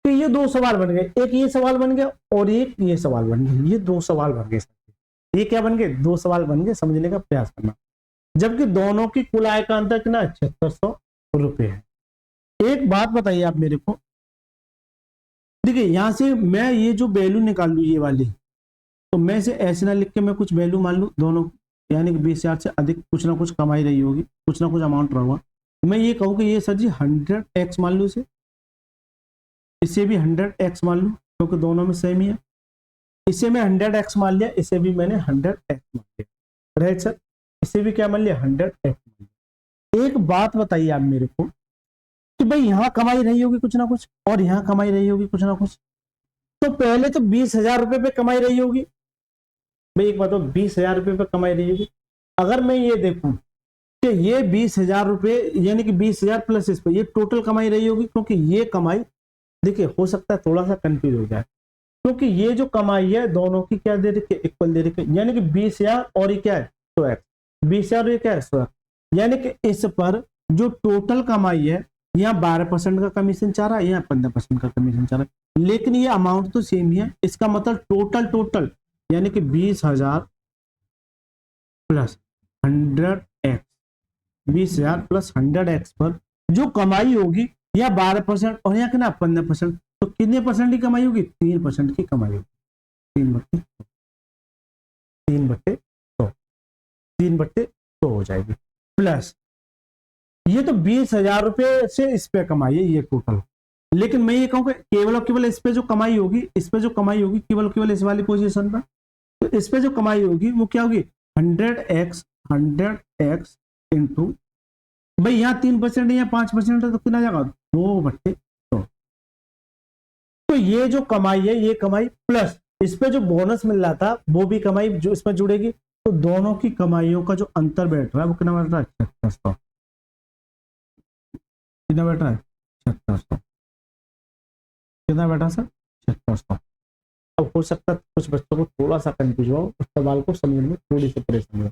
कि ये दो सवाल बन गए, एक ये सवाल बन गया और एक ये सवाल बन गया, ये दो सवाल बन गए। ये क्या बन गए, दो सवाल बन गए, समझने का प्रयास करना। जबकि दोनों की कुल आय का अंतर कितना, 7600 रुपए है। एक बात बताइए आप मेरे को, देखिए यहां से मैं ये जो वैल्यू निकाल लू ये वाली, तो मैं इसे ऐसे ना लिख के मैं कुछ वैल्यू मान लू दोनों, यानी कि 20,000 से अधिक कुछ ना कुछ कमाई रही होगी, कुछ ना कुछ अमाउंट रहा होगा। मैं ये कहूँ कि ये सर जी 100x मान लू इसे, इसे भी 100x मान लूं क्योंकि दोनों में सेम ही है। इसे मैं 100x मान लिया, इसे भी मैंने 100x मान लिया, राइट सर। इसे भी क्या मान लिया, 100x मान लिया। एक बात बताइए आप मेरे को कि भाई यहाँ कमाई रही होगी कुछ ना कुछ और यहाँ कमाई रही होगी कुछ ना कुछ, तो पहले तो 20,000 रुपए पे कमाई रही होगी। भाई एक बात, 20,000 रुपए पे कमाई रही होगी। अगर मैं ये देखूं कि ये 20,000 रुपए यानी कि 20,000 प्लस इस पर ये टोटल कमाई रही होगी, क्योंकि ये कमाई देखिए हो सकता है थोड़ा सा कंफ्यूज हो जाए, क्योंकि ये जो कमाई है दोनों की क्या दे रखी है, इक्वल दे रखी है, यानी कि 20,000 और ये क्या है 100x, 20,000 ये क्या है 100x, यानी कि इस पर जो टोटल कमाई है यहाँ 12% का कमीशन चाह रहा है, यहाँ 15% का कमीशन चाह रहा है, लेकिन ये अमाउंट तो सेम ही है। इसका मतलब टोटल यानी कि 20,000 प्लस 100x, 20,000 प्लस 100x पर जो कमाई होगी यह 12% और यहाँ कितना 15%, तो कितने परसेंट की कमाई होगी, 3% की कमाई होगी। 3/100 हो जाएगी। प्लस ये तो 20,000 रुपए से इस पे कमाई है ये टोटल, लेकिन मैं ये कहूँ केवल और केवल इस पे जो कमाई होगी, इस पे जो कमाई होगी केवल केवल इस वाली पोजीशन पर, तो इस पे जो कमाई होगी वो क्या होगी 100x इंटू भाई यहाँ 3% है, यहाँ 5% है, तो कितना जाएगा 2/100। तो ये जो कमाई है ये कमाई प्लस इस पे जो बोनस मिल रहा था वो भी कमाई जो इसमें जुड़ेगी, तो दोनों की कमाइयों का जो अंतर बैठ रहा है वो कितना बैठ रहा है 7600। कितना बैठ रहा है 7600। कितना बैठा सर 7600। अब हो सकता है कुछ बच्चों को थोड़ा सा कंफ्यूज हो, उस सवाल को समझने में थोड़ी सी परेशानी हो।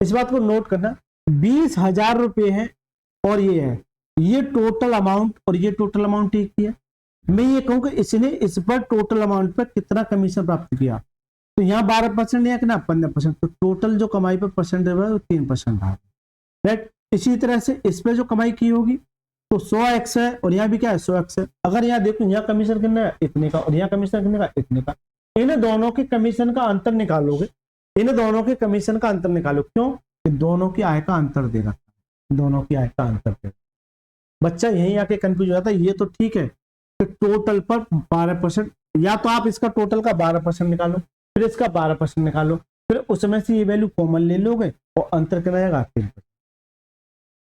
इस बात को नोट करना 20,000 रुपए है और ये है, ये टोटल अमाउंट और ये टोटल अमाउंट एक ही है। मैं ये कहूँ कि इसने इस पर टोटल अमाउंट पर कितना कमीशन प्राप्त किया, तो यहाँ 12% या कितना 15%, तो टोटल जो कमाई पर परसेंट है वो 3% है, राइट। इसी तरह से इस पर जो कमाई की होगी तो 100x है और यहाँ भी क्या है 100x है। अगर यहाँ देखो यहाँ कमीशन कितना है इतने का और यहाँ कमीशन कितने का इतने का, इन दोनों के कमीशन का अंतर निकालोगे, इन दोनों के कमीशन का अंतर निकालो, क्यों कि दोनों की आय का अंतर दे रखा है, दोनों की आय का अंतर दे। बच्चा यहीं आके कंफ्यूज हो जाता है। ये तो ठीक है कि टोटल पर 12%, या तो आप इसका टोटल का 12% निकालो, फिर इसका 12% निकालो, फिर उसमें से ये वैल्यू कॉमन ले लोगे और अंतर कितना आएगा 3%।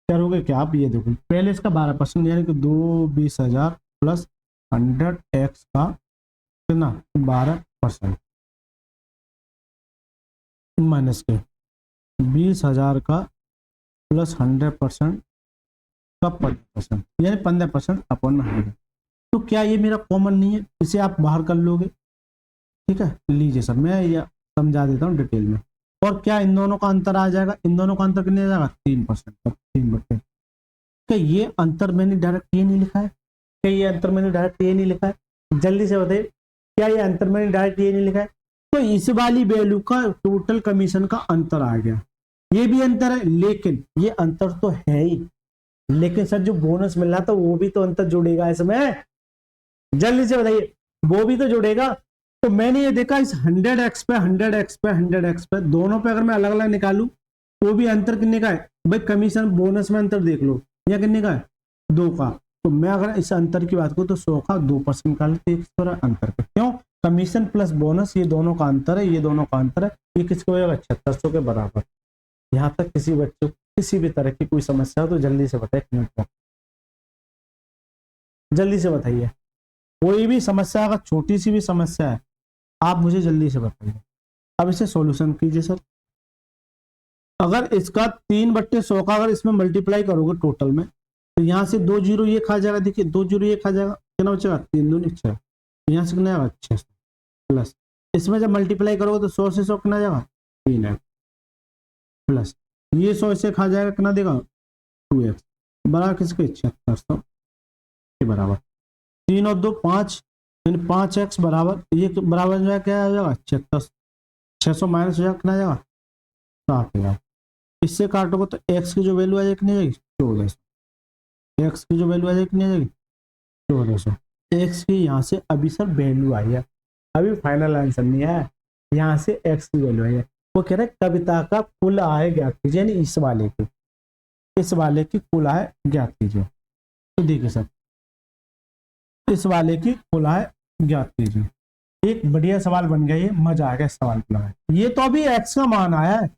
करोगे क्या आप, ये देखो पहले इसका 12% यानी कि 20,000 प्लस 100x का कितना 12% माइनस के 20,000 का प्लस 100% का 15% यानी 15% अपॉन 100। तो क्या ये मेरा कॉमन नहीं है, इसे आप बाहर कर लोगे, ठीक है। लीजिए सर मैं ये समझा देता हूँ डिटेल में। और क्या इन दोनों का अंतर आ जाएगा, इन दोनों का अंतर कितने आ जाएगा 3%, 3/3। क्या ये अंतर मैंने डायरेक्ट ये नहीं लिखा है, क्या ये अंतर मैंने डायरेक्ट ये नहीं लिखा है, जल्दी से बताइए क्या ये अंतर मैंने डायरेक्ट ये नहीं लिखा है। तो इस वाली वैल्यू का टोटल कमीशन का अंतर आ गया, ये भी अंतर है, लेकिन ये अंतर तो है ही, लेकिन सर जो बोनस मिल रहा था वो भी तो अंतर जुड़ेगा इसमें, जल्दी से बताइए वो भी तो जुड़ेगा। तो मैंने ये देखा इस 100x पे 100x पे 100x पे दोनों पे अगर मैं अलग अलग निकालूं तो भी अंतर कितने का है भाई, कमीशन बोनस में अंतर देख लो, यह कितने का है 2 का। तो मैं अगर इस अंतर की बात करूं तो 100 का 2% निकाल अंतर पे, क्यों कमीशन प्लस बोनस ये दोनों का अंतर है, ये दोनों का अंतर है, ये किसको हो जाएगा 7600 के बराबर। यहाँ तक किसी बच्चों किसी भी तरह की कोई समस्या हो तो जल्दी से बताइए, जल्दी से बताइए, कोई भी समस्या अगर छोटी सी भी समस्या है आप मुझे जल्दी से बताइए। अब इसे सॉल्यूशन कीजिए सर। अगर इसका 3/100 का अगर इसमें मल्टीप्लाई करोगे टोटल में तो यहाँ से 2 जीरो ये खा जाएगा, देखिए 2 जीरो ये खा जाएगा, कितना बचेगा 3 दूनी 6, यहाँ से कितना आएगा 600 प्लस इसमें जब मल्टीप्लाई करोगे तो 100 से 100 कितना जाएगा 3 है, प्लस ये 100 से खा जाएगा कितना देगा 2x बराबर किसके 7600 के बराबर, 3 और 2 5 यानी 5x बराबर ये बराबर जो है क्या आ जाएगा 7600, 600 माइनस हो जाएगा कितना जाएगा 6000। इससे काटोगे तो x की जो वैल्यू आ जाएगी कितनी जाएगी 1400, x की जो वैल्यू आ जाएगी कितनी आ जाएगी 1400। x की यहाँ से अभी सर वैल्यू आई है, अभी फाइनल आंसर नहीं है, यहाँ से x की वैल्यू आई है। वो कह रहे कविता का कुल आय ज्ञात कीजिए, यानी इस वाले की कुल आय ज्ञात कीजिए। तो देखिए सर इस वाले की कुल आय ज्ञात कीजिए। एक बढ़िया सवाल बन गया, ये मजा आ गया इस सवाल को लगाए। ये तो अभी एक्स का मान आया है,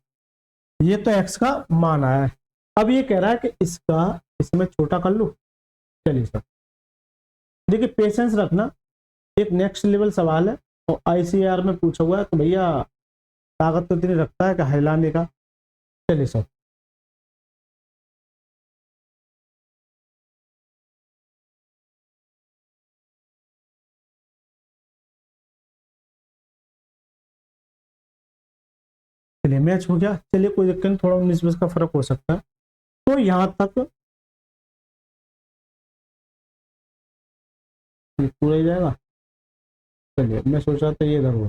ये तो एक्स का मान आया है। अब ये कह रहा है कि इसका इसमें छोटा कर लो। चलिए सर, देखिए पेशेंस रखना, एक नेक्स्ट लेवल सवाल है और आईसीआर में पूछा हुआ है, तो भैया ताकत तो इतनी रखता है कि हिलाने का। चलिए सर, चलिए मैच हो गया। चलिए कोई दिक्कत नहीं, थोड़ा 19-20 का फर्क हो सकता है। तो यहां तक ये पूरा ही जाएगा। चलिए मैं सोचा था ये इधर हो,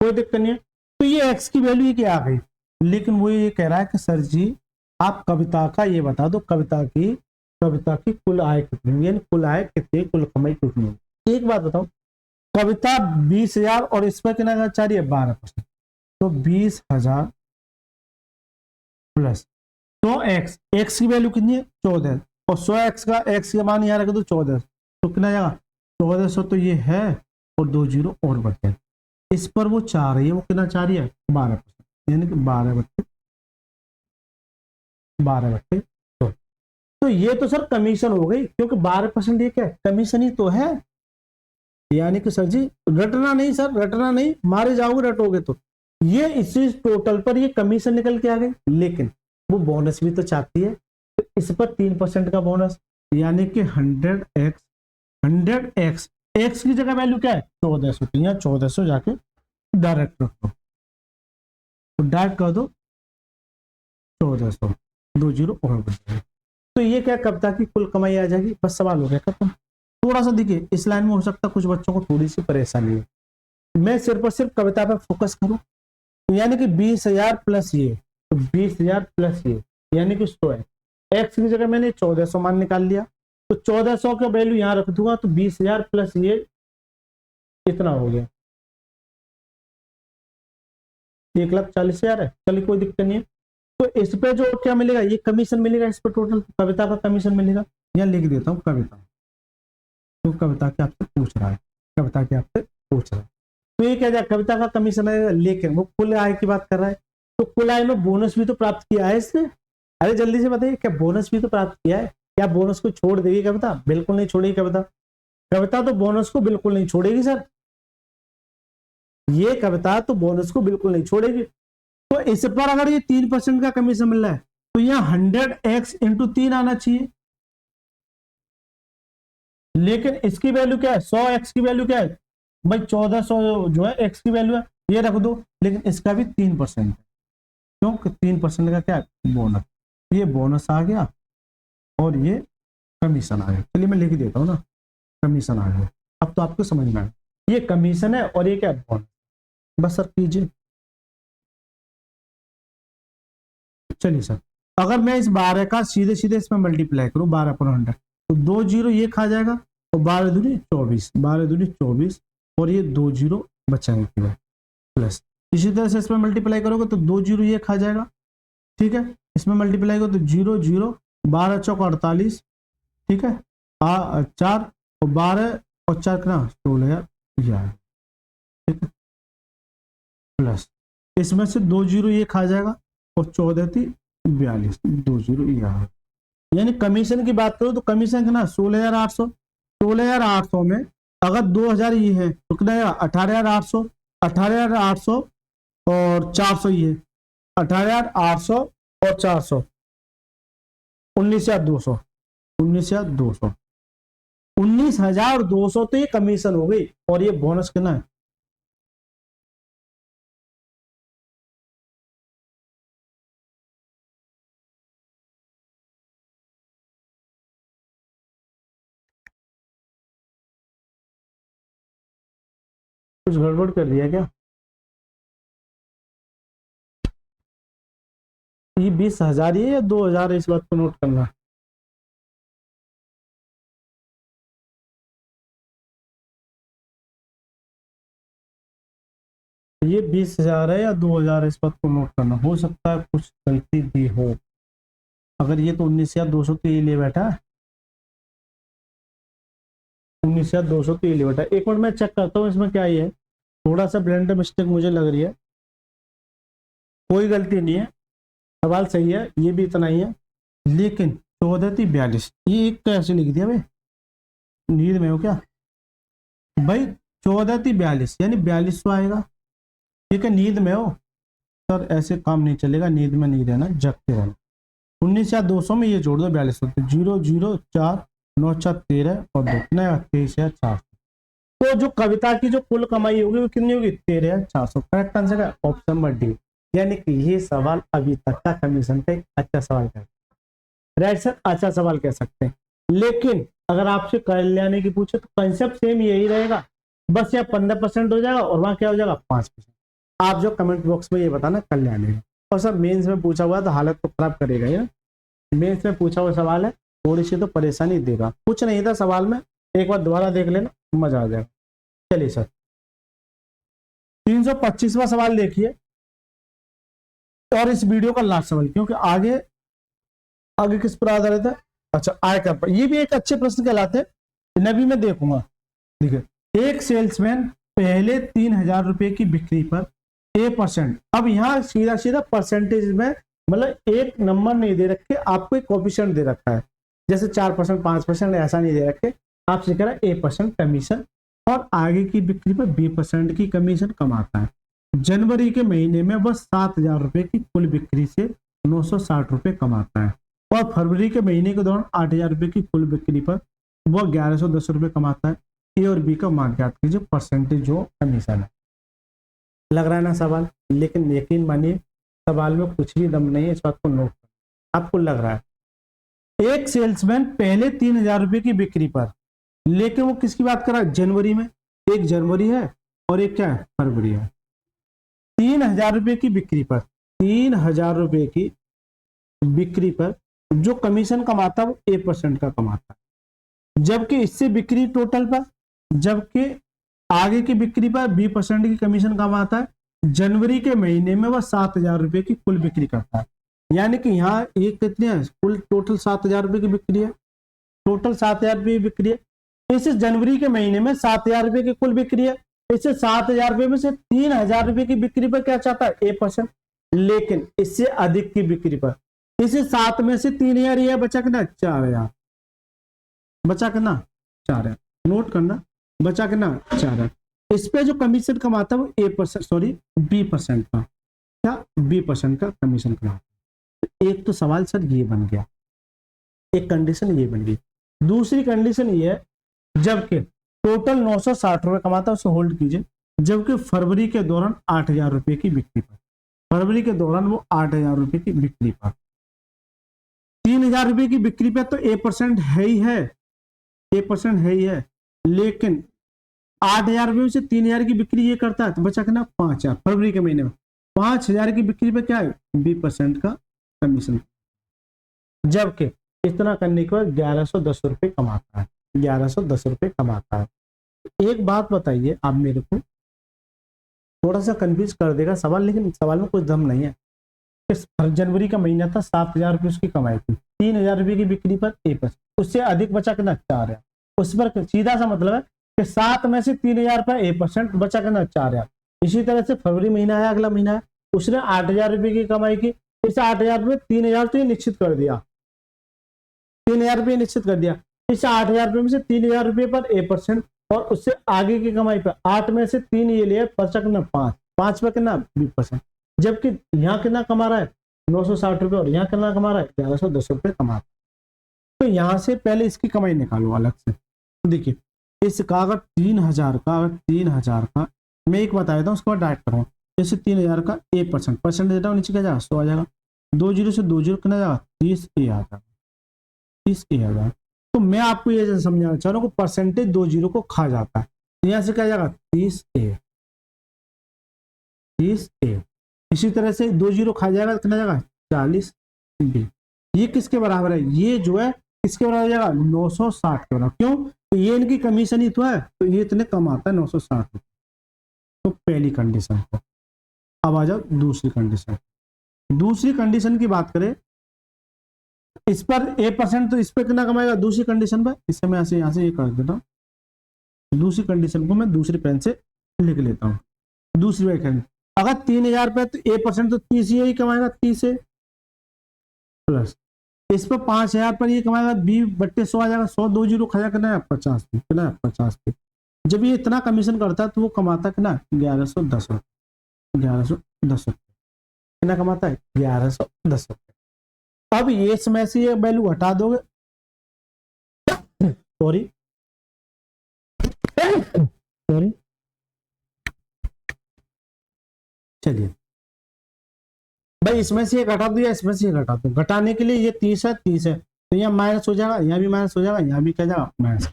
कोई दिक्कत नहीं है। तो ये एक्स की वैल्यू क्या आ गई, लेकिन वो ये कह रहा है कि सर जी आप कविता का ये बता दो, कविता की कुल आय कितनी होगी, यानी कुल आय कितनी, कुल कमाई कितनी होगी। एक बात बताओ, कविता 20,000 और इस पर कितना चाह रही है 12%, तो 20,000 प्लस 100x, एक्स की वैल्यू कितनी है 14, और 100x का एक्स का मान यहाँ रखे तो 14, तो कितना जाएगा 1400, तो ये है और 2 जीरो और बच गए। इस पर वो चाह रही है, वो कितना चाह रही है 12%, यानी कि 12/12 तो ये तो सर कमीशन हो गई, क्योंकि 12% ये क्या है, कमीशन ही तो है। यानी कि सर जी रटना नहीं सर, रटना नहीं, मारे जाओगे रटोगे तो। ये इसी टोटल पर ये कमीशन निकल के आ गई, लेकिन वो बोनस भी तो चाहती है, तो इस पर 3% का बोनस, यानी कि 100x, 100x, एक्स की जगह वैल्यू क्या है 1400, या 1400 जाके डायरेक्ट रखो, तो डायरेक्ट कर दो 1400, 2 जीरो और बच गए। तो ये क्या कविता की कुल कमाई आ जाएगी, बस सवाल हो गया खत्म। थोड़ा सा देखिए इस लाइन में हो सकता है कुछ बच्चों को थोड़ी सी परेशानी है, मैं सिर्फ और सिर्फ कविता पर फोकस करूं, यानी कि 20,000 प्लस ये, तो 20,000 प्लस ये, यानी कि 100 है। एक्स की जगह मैंने 1400 मान निकाल लिया, तो 1400 का वैल्यू यहां रख दूंगा, तो 20,000 प्लस ये कितना हो गया 1,40,000 है। चलिए कोई दिक्कत नहीं है। तो इस पे जो क्या मिलेगा, ये कमीशन मिलेगा, इस पर टोटल कविता का कमीशन मिलेगा। यहाँ लिख देता हूँ कविता, तो कविता के आपसे पूछ रहा है, कविता के आपसे पूछ रहा है, तो ये क्या जाए कविता का कमीशन है, लेकिन वो कुल आय की बात कर रहा है, तो कुल आय में बोनस भी तो प्राप्त किया है इसने। अरे जल्दी से बताइए, क्या बोनस भी तो प्राप्त किया है, क्या बोनस को छोड़ देगी कविता, बिल्कुल नहीं छोड़ेगी कविता, कविता तो बोनस को बिल्कुल नहीं छोड़ेगी सर, ये कविता तो बोनस को बिल्कुल नहीं छोड़ेगी। तो इस पर अगर ये 3% का कमीशन मिल रहा है, तो यहाँ 100x इंटू 3 आना चाहिए, लेकिन इसकी वैल्यू क्या है 100x की वैल्यू क्या है भाई 1400 जो है x की वैल्यू है, ये रख दो, लेकिन इसका भी 3% है, क्योंकि 3% का क्या है बोनस, ये बोनस आ गया और ये कमीशन आ गया। चलिए मैं लिख देता हूँ ना, कमीशन आ गया, अब तो आपको समझ में आया, ये कमीशन है और ये क्या है बोनस। बस सर कीजिए। चलिए सर, अगर मैं इस 12 का सीधे सीधे इसमें मल्टीप्लाई करूं 12/100, तो 2 जीरो ये खा जाएगा, और 12 दूनी 24, 12 दूनी 24, और ये 2 जीरो बचाएंगे प्लस, इसी तरह से इसमें मल्टीप्लाई करोगे तो 2 जीरो ये खा जाएगा, ठीक है, इसमें मल्टीप्लाई करो तो 0 0, 12 चौक 48, ठीक है, 4 और 12 और 4 कितना 16 यार, ठीक है, प्लस इसमें से 2 जीरो ये खा जाएगा, और 14 थी 42, 2 जीरो यहाँ, यानी कमीशन की बात करो तो कमीशन कितना 16,800, 16,800 में अगर 2,000 ये है तो कितना आएगा 18,800, 18,800 और 400 ये 18,800 और 400 19,200, 19,200, 19,200 तो ये कमीशन हो गई, और ये बोनस कितना है कुछ गड़बड़ कर दिया क्या, ये 20,000 ही है या 2,000 है, इस बात को नोट करना। ये 20,000 है या 2,000 है, इस बात को नोट करना, हो सकता है कुछ गलती भी हो। अगर ये तो 19,200 तो ये ले बैठा है, 19,200 तो ये लिमिट है। एक मिनट मैं चेक करता हूँ इसमें क्या ही है, थोड़ा सा ब्लेंडर मिस्टेक मुझे लग रही है, कोई गलती नहीं है, सवाल सही है, ये भी इतना ही है। लेकिन 14,42 ये एक तो ऐसे लिख दिया भाई, नींद में हो क्या भाई? 14,42 यानी 42 आएगा, ठीक है, नींद में हो सर, ऐसे काम नहीं चलेगा, नींद में नहीं रहना, जगते रहना। 19,200 में ये जोड़ दो 42 होते, 0 0 4 9 4 13 और 2 नया 23,400। तो जो कविता की जो कुल कमाई होगी वो कितनी होगी? 13,400। करेक्ट आंसर है ऑप्शन नंबर डी, यानी कि ये सवाल अभी तक का कमीशन का एक अच्छा सवाल है। राइट सर, अच्छा सवाल कह सकते हैं। लेकिन अगर आपसे कल्याणी की पूछे तो कंसेप्ट सेम यही रहेगा, बस यहाँ 15% हो जाएगा और वहां क्या हो जाएगा 5%। आप जो कमेंट बॉक्स में ये बताना कल्याणी है। और सर मेंस में पूछा हुआ तो हालत तो खराब करेगा ही ना, मेंस में पूछा हुआ सवाल है, थोड़ी सी तो परेशानी देगा। कुछ नहीं था सवाल में, एक बार दोबारा देख लेना, मजा आ जाएगा। चलिए सर 325वां सवाल देखिए, और इस वीडियो का लास्ट सवाल, क्योंकि आगे किस पर आधारित है? अच्छा, आयकर पर। ये भी एक अच्छे प्रश्न कहलाते हैं, नबी में देखूंगा। देखिए, एक सेल्समैन पहले 3,000 रुपए की बिक्री पर A%, अब यहाँ सीधा सीधा परसेंटेज में, मतलब एक नंबर नहीं दे रखे, आपको एक कोफिशिएंट दे रखा है, जैसे 4% 5% ऐसा नहीं दे रखे, आपसे कह रहा है A% कमीशन, और आगे की बिक्री पर B% की कमीशन कमाता है। जनवरी के महीने में वह 7,000 रुपए की कुल बिक्री से 960 रुपए कमाता है, और फरवरी के महीने के दौरान 8,000 रुपए की कुल बिक्री पर वह 1,110 रुपए कमाता है। ए और बी का मान ज्ञात कीजिए, परसेंटेज जो कमीशन है। लग रहा है ना सवाल, लेकिन यकीन मानिए सवाल में कुछ भी दम नहीं है, इस बात को नोट करें। आपको लग रहा है एक सेल्समैन पहले 3,000 रुपए की बिक्री पर, लेकिन वो किसकी बात कर रहा है? जनवरी में, एक जनवरी है और एक क्या है? फरवरी है। 3,000 रुपए की बिक्री पर, 3,000 रुपए की बिक्री पर जो कमीशन कमाता है वो A% का कमाता है, जबकि इससे बिक्री टोटल पर, जबकि आगे की बिक्री पर B% की कमीशन कमाता है। जनवरी के महीने में वह 7,000 रुपए की कुल बिक्री करता है, यानी कि यहाँ एक कितनी है? कुल टोटल 7,000 रुपए की बिक्री है, टोटल 7,000 रुपए की बिक्री है। इस जनवरी के महीने में 7,000 रुपए की कुल बिक्री है, इससे 7,000 रुपए में से 3,000 रुपए की बिक्री पर क्या चाहता है? A%। लेकिन इससे अधिक की बिक्री पर, इसे 7 में से 3,000 ये बचा कितना? 4,000 बचा कितना? 4,000, नोट करना, बचा कितना? 4,000। इस पे जो कमीशन कमाता है वो A%, सॉरी B% का, क्या? B% का कमीशन कमाता है। एक तो सवाल सर ये बन गया, एक कंडीशन ये बन गई। दूसरी कंडीशन ये है, जबकि टोटल 960 रुपए कमाता है, उसे होल्ड कीजिए, जबकि फरवरी के दौरान 8,000 रुपए की बिक्री पर, फरवरी के दौरान वो 8,000 रुपए की बिक्री पर, 3,000 रुपए की बिक्री पे तो A% है ही है, A% है ही है, लेकिन 8,000 रुपए में से 3,000 की बिक्री ये करता है तो बचा कितना? 5,000। फरवरी के महीने में 5,000 की बिक्री पे क्या है? B% का कमीशन, जबकि इतना करने के बाद 1,110 रुपए कमाता है, 1,110 रुपए कमाता है। एक बात बताइए आप मेरे को, थोड़ा सा कंफ्यूज कर देगा सवाल, लेकिन सवाल में कोई दम नहीं है। इस जनवरी का महीना था, 7,000 रुपए उसकी कमाई थी, 3,000 रुपए की बिक्री पर A%, उससे अधिक बचा कितना? 4,000। उस पर सीधा सा मतलब है कि 7 में से 3,000 पर A%, बचा कितना? 4,000। इसी तरह से फरवरी महीना है, अगला महीना है, उसने 8,000 रुपए की कमाई की, इस 8,000 रुपए 3,000 तो निश्चित कर दिया, 3,000 रुपये निश्चित कर दिया, इस 8,000 रुपये में से 3,000 रुपये पर A%, और उससे आगे की कमाई पर 8 में से 3 ये लिया, बचा कितना? 5 पर कितना? B%। जबकि यहाँ कितना कमा रहा है? 960 रुपये, और यहाँ कितना कमा रहा है? 1,110 रुपये कमा रहा है। तो यहाँ से पहले इसकी कमाई निकालो अलग से। तो देखिए, इसका अगर 3,000 का, अगर 3,000 का मैं एक बता देता हूँ, उसके बाद डायरेक्ट करूँ। जैसे 3,000 का A%, परसेंट देता हूँ, नीचे क्या जाएगा? 100 आ जाएगा, 2 जीरो से 2 जीरो कितना जाएगा? 30A आ जाएगा, 30A आ जाएगा। तो मैं आपको ये समझाना चाह रहा हूँ, परसेंटेज 2 जीरो को खा जाता है, तो यहाँ से क्या जाएगा? 30A, 30A। इसी तरह से 2 जीरो खा जाएगा, कितना जाएगा? 40B। ये किसके बराबर है? ये जो है किसके बराबर जाएगा? 960 के बराबर। क्यों? तो ये इनकी कमीशन ही तो है, तो ये इतने कम आता है, 960 रुपये। तो पहली कंडीशन है। अब आ जाओ दूसरी कंडीशन। दूसरी कंडीशन की बात करें, इस पर A%, तो इस पर कितना कमाएगा? दूसरी कंडीशन पर, इससे मैं यहाँ से ये कर देता हूँ, दूसरी कंडीशन को मैं दूसरी पेन से लिख लेता हूँ। दूसरी वैकेंट अगर 3,000 रुपये तो A% तो 30 ही कमाएगा, 30 है प्लस इस पर 5,000 पर ये कमाएगा, 20/100 आ जाएगा, 100 2 जीरो खा कितना है 50 पे, कितना है 50 पे। जब ये इतना कमीशन करता है तो वो कमाता कितना 1110 रुपये, 1110 रुपये कितना कमाता है 1110 रुपये। अब ये समय से ये वैल्यू हटा दोगे, सॉरी सॉरी चलिए भाई इसमें से एक घटा दो या इसमें से एक घटा दो। घटाने के लिए ये 30 है, 30 है तो यहाँ माइनस हो जाएगा, यहाँ भी माइनस हो जाएगा, यहाँ भी क्या जाएगा माइनस।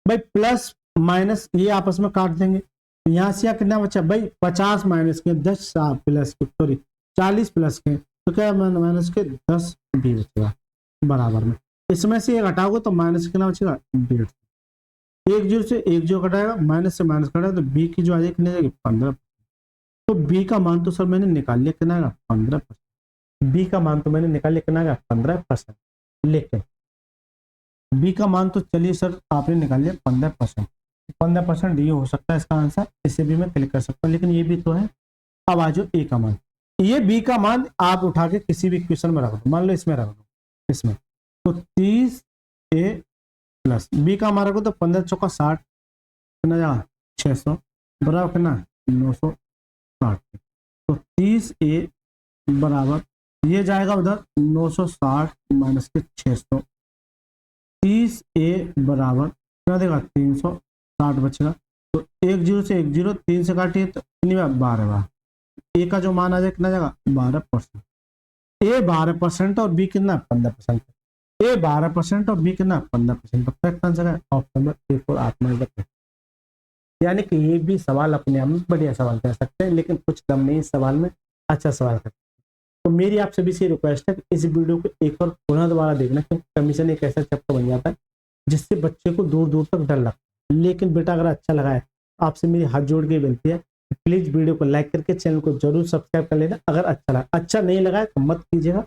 भाई प्लस माइनस ये आपस में काट देंगे, यहाँ से कितना बचा भाई 50 माइनस के 10 प्लस के सॉरी 40 प्लस के तो क्या माइनस के 10 भी बचेगा बराबर में। इसमें से एक घटाओगे तो माइनस कितना बचेगा 1.5। 1 जीरो से 1 जीरो कटाएगा, माइनस से माइनस कटाएगा तो बी की जो आ जाएगी कितनी जाएगी 15। तो बी का मान तो सर मैंने निकाल लिया कितना आएगा 15%। बी का मान तो मैंने निकाल लिया कितना आएगा 15%, लेकिन बी का मान तो चलिए सर आपने निकाल लिया 15%। 15% ये हो सकता है इसका आंसर, इसे भी मैं क्लिक कर सकता हूँ, लेकिन ये भी तो है। अब आ जाओ ए का मान, ये बी का मान आप उठा के किसी भी इक्वेशन में रख दो, मान लो इसमें रख दो, इसमें तो 30 ए प्लस बी का मान रखो तो 15 चौका 60 कितना जाएगा 600 बराबर कितना 960। तो 30 ए बराबर ये जाएगा उधर 960 माइनस के 600, 30 ए बराबर क्या देगा 360 बचेगा। तो 1 जीरो से 1 जीरो 3 से काटिए तो कितनी बार 12 ए का जो मान आ जाए कितना जाएगा 12%। ए 12% और बी कितना 15%। ए 12% और बी कितना 15%। तो करेक्ट आंसर है ऑप्शन नंबर ए फॉर आत्मनिर्भर। यानी कि ये भी सवाल अपने आप में बढ़िया सवाल कह सकते हैं, लेकिन कुछ दम नहीं इस सवाल में, अच्छा सवाल करते हैं। तो मेरी आप सभी से रिक्वेस्ट है कि इस वीडियो को एक बार पुनः दोबारा देखना, क्योंकि कमीशन एक ऐसा चैप्टर बन जाता है जिससे बच्चे को दूर दूर तक डर लगता है। लेकिन बेटा अगर अच्छा लगा है आपसे मेरी हाथ जोड़ के विनती है प्लीज वीडियो को लाइक करके चैनल को जरूर सब्सक्राइब कर लेना। अगर अच्छा लगा, अच्छा नहीं लगा तो मत कीजिएगा।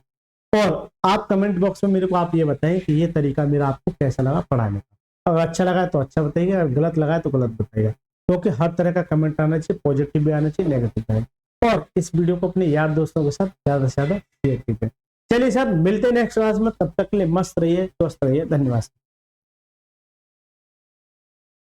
और आप कमेंट बॉक्स में मेरे को आप ये बताएं कि ये तरीका मेरा आपको कैसा लगा पढ़ाने का। अगर अच्छा लगा तो अच्छा बताइए, अगर गलत लगा तो गलत बताइएगा, क्योंकि हर तरह का कमेंट आना चाहिए, पॉजिटिव भी आना चाहिए, नेगेटिव भी आना चाहिए। और इस वीडियो को अपने यार दोस्तों के साथ ज्यादा से ज्यादा शेयर कीजिए। चलिए सर मिलते हैं नेक्स्ट क्लास में, तब तक के लिए मस्त रहिए, स्वस्थ रहिए, धन्यवाद।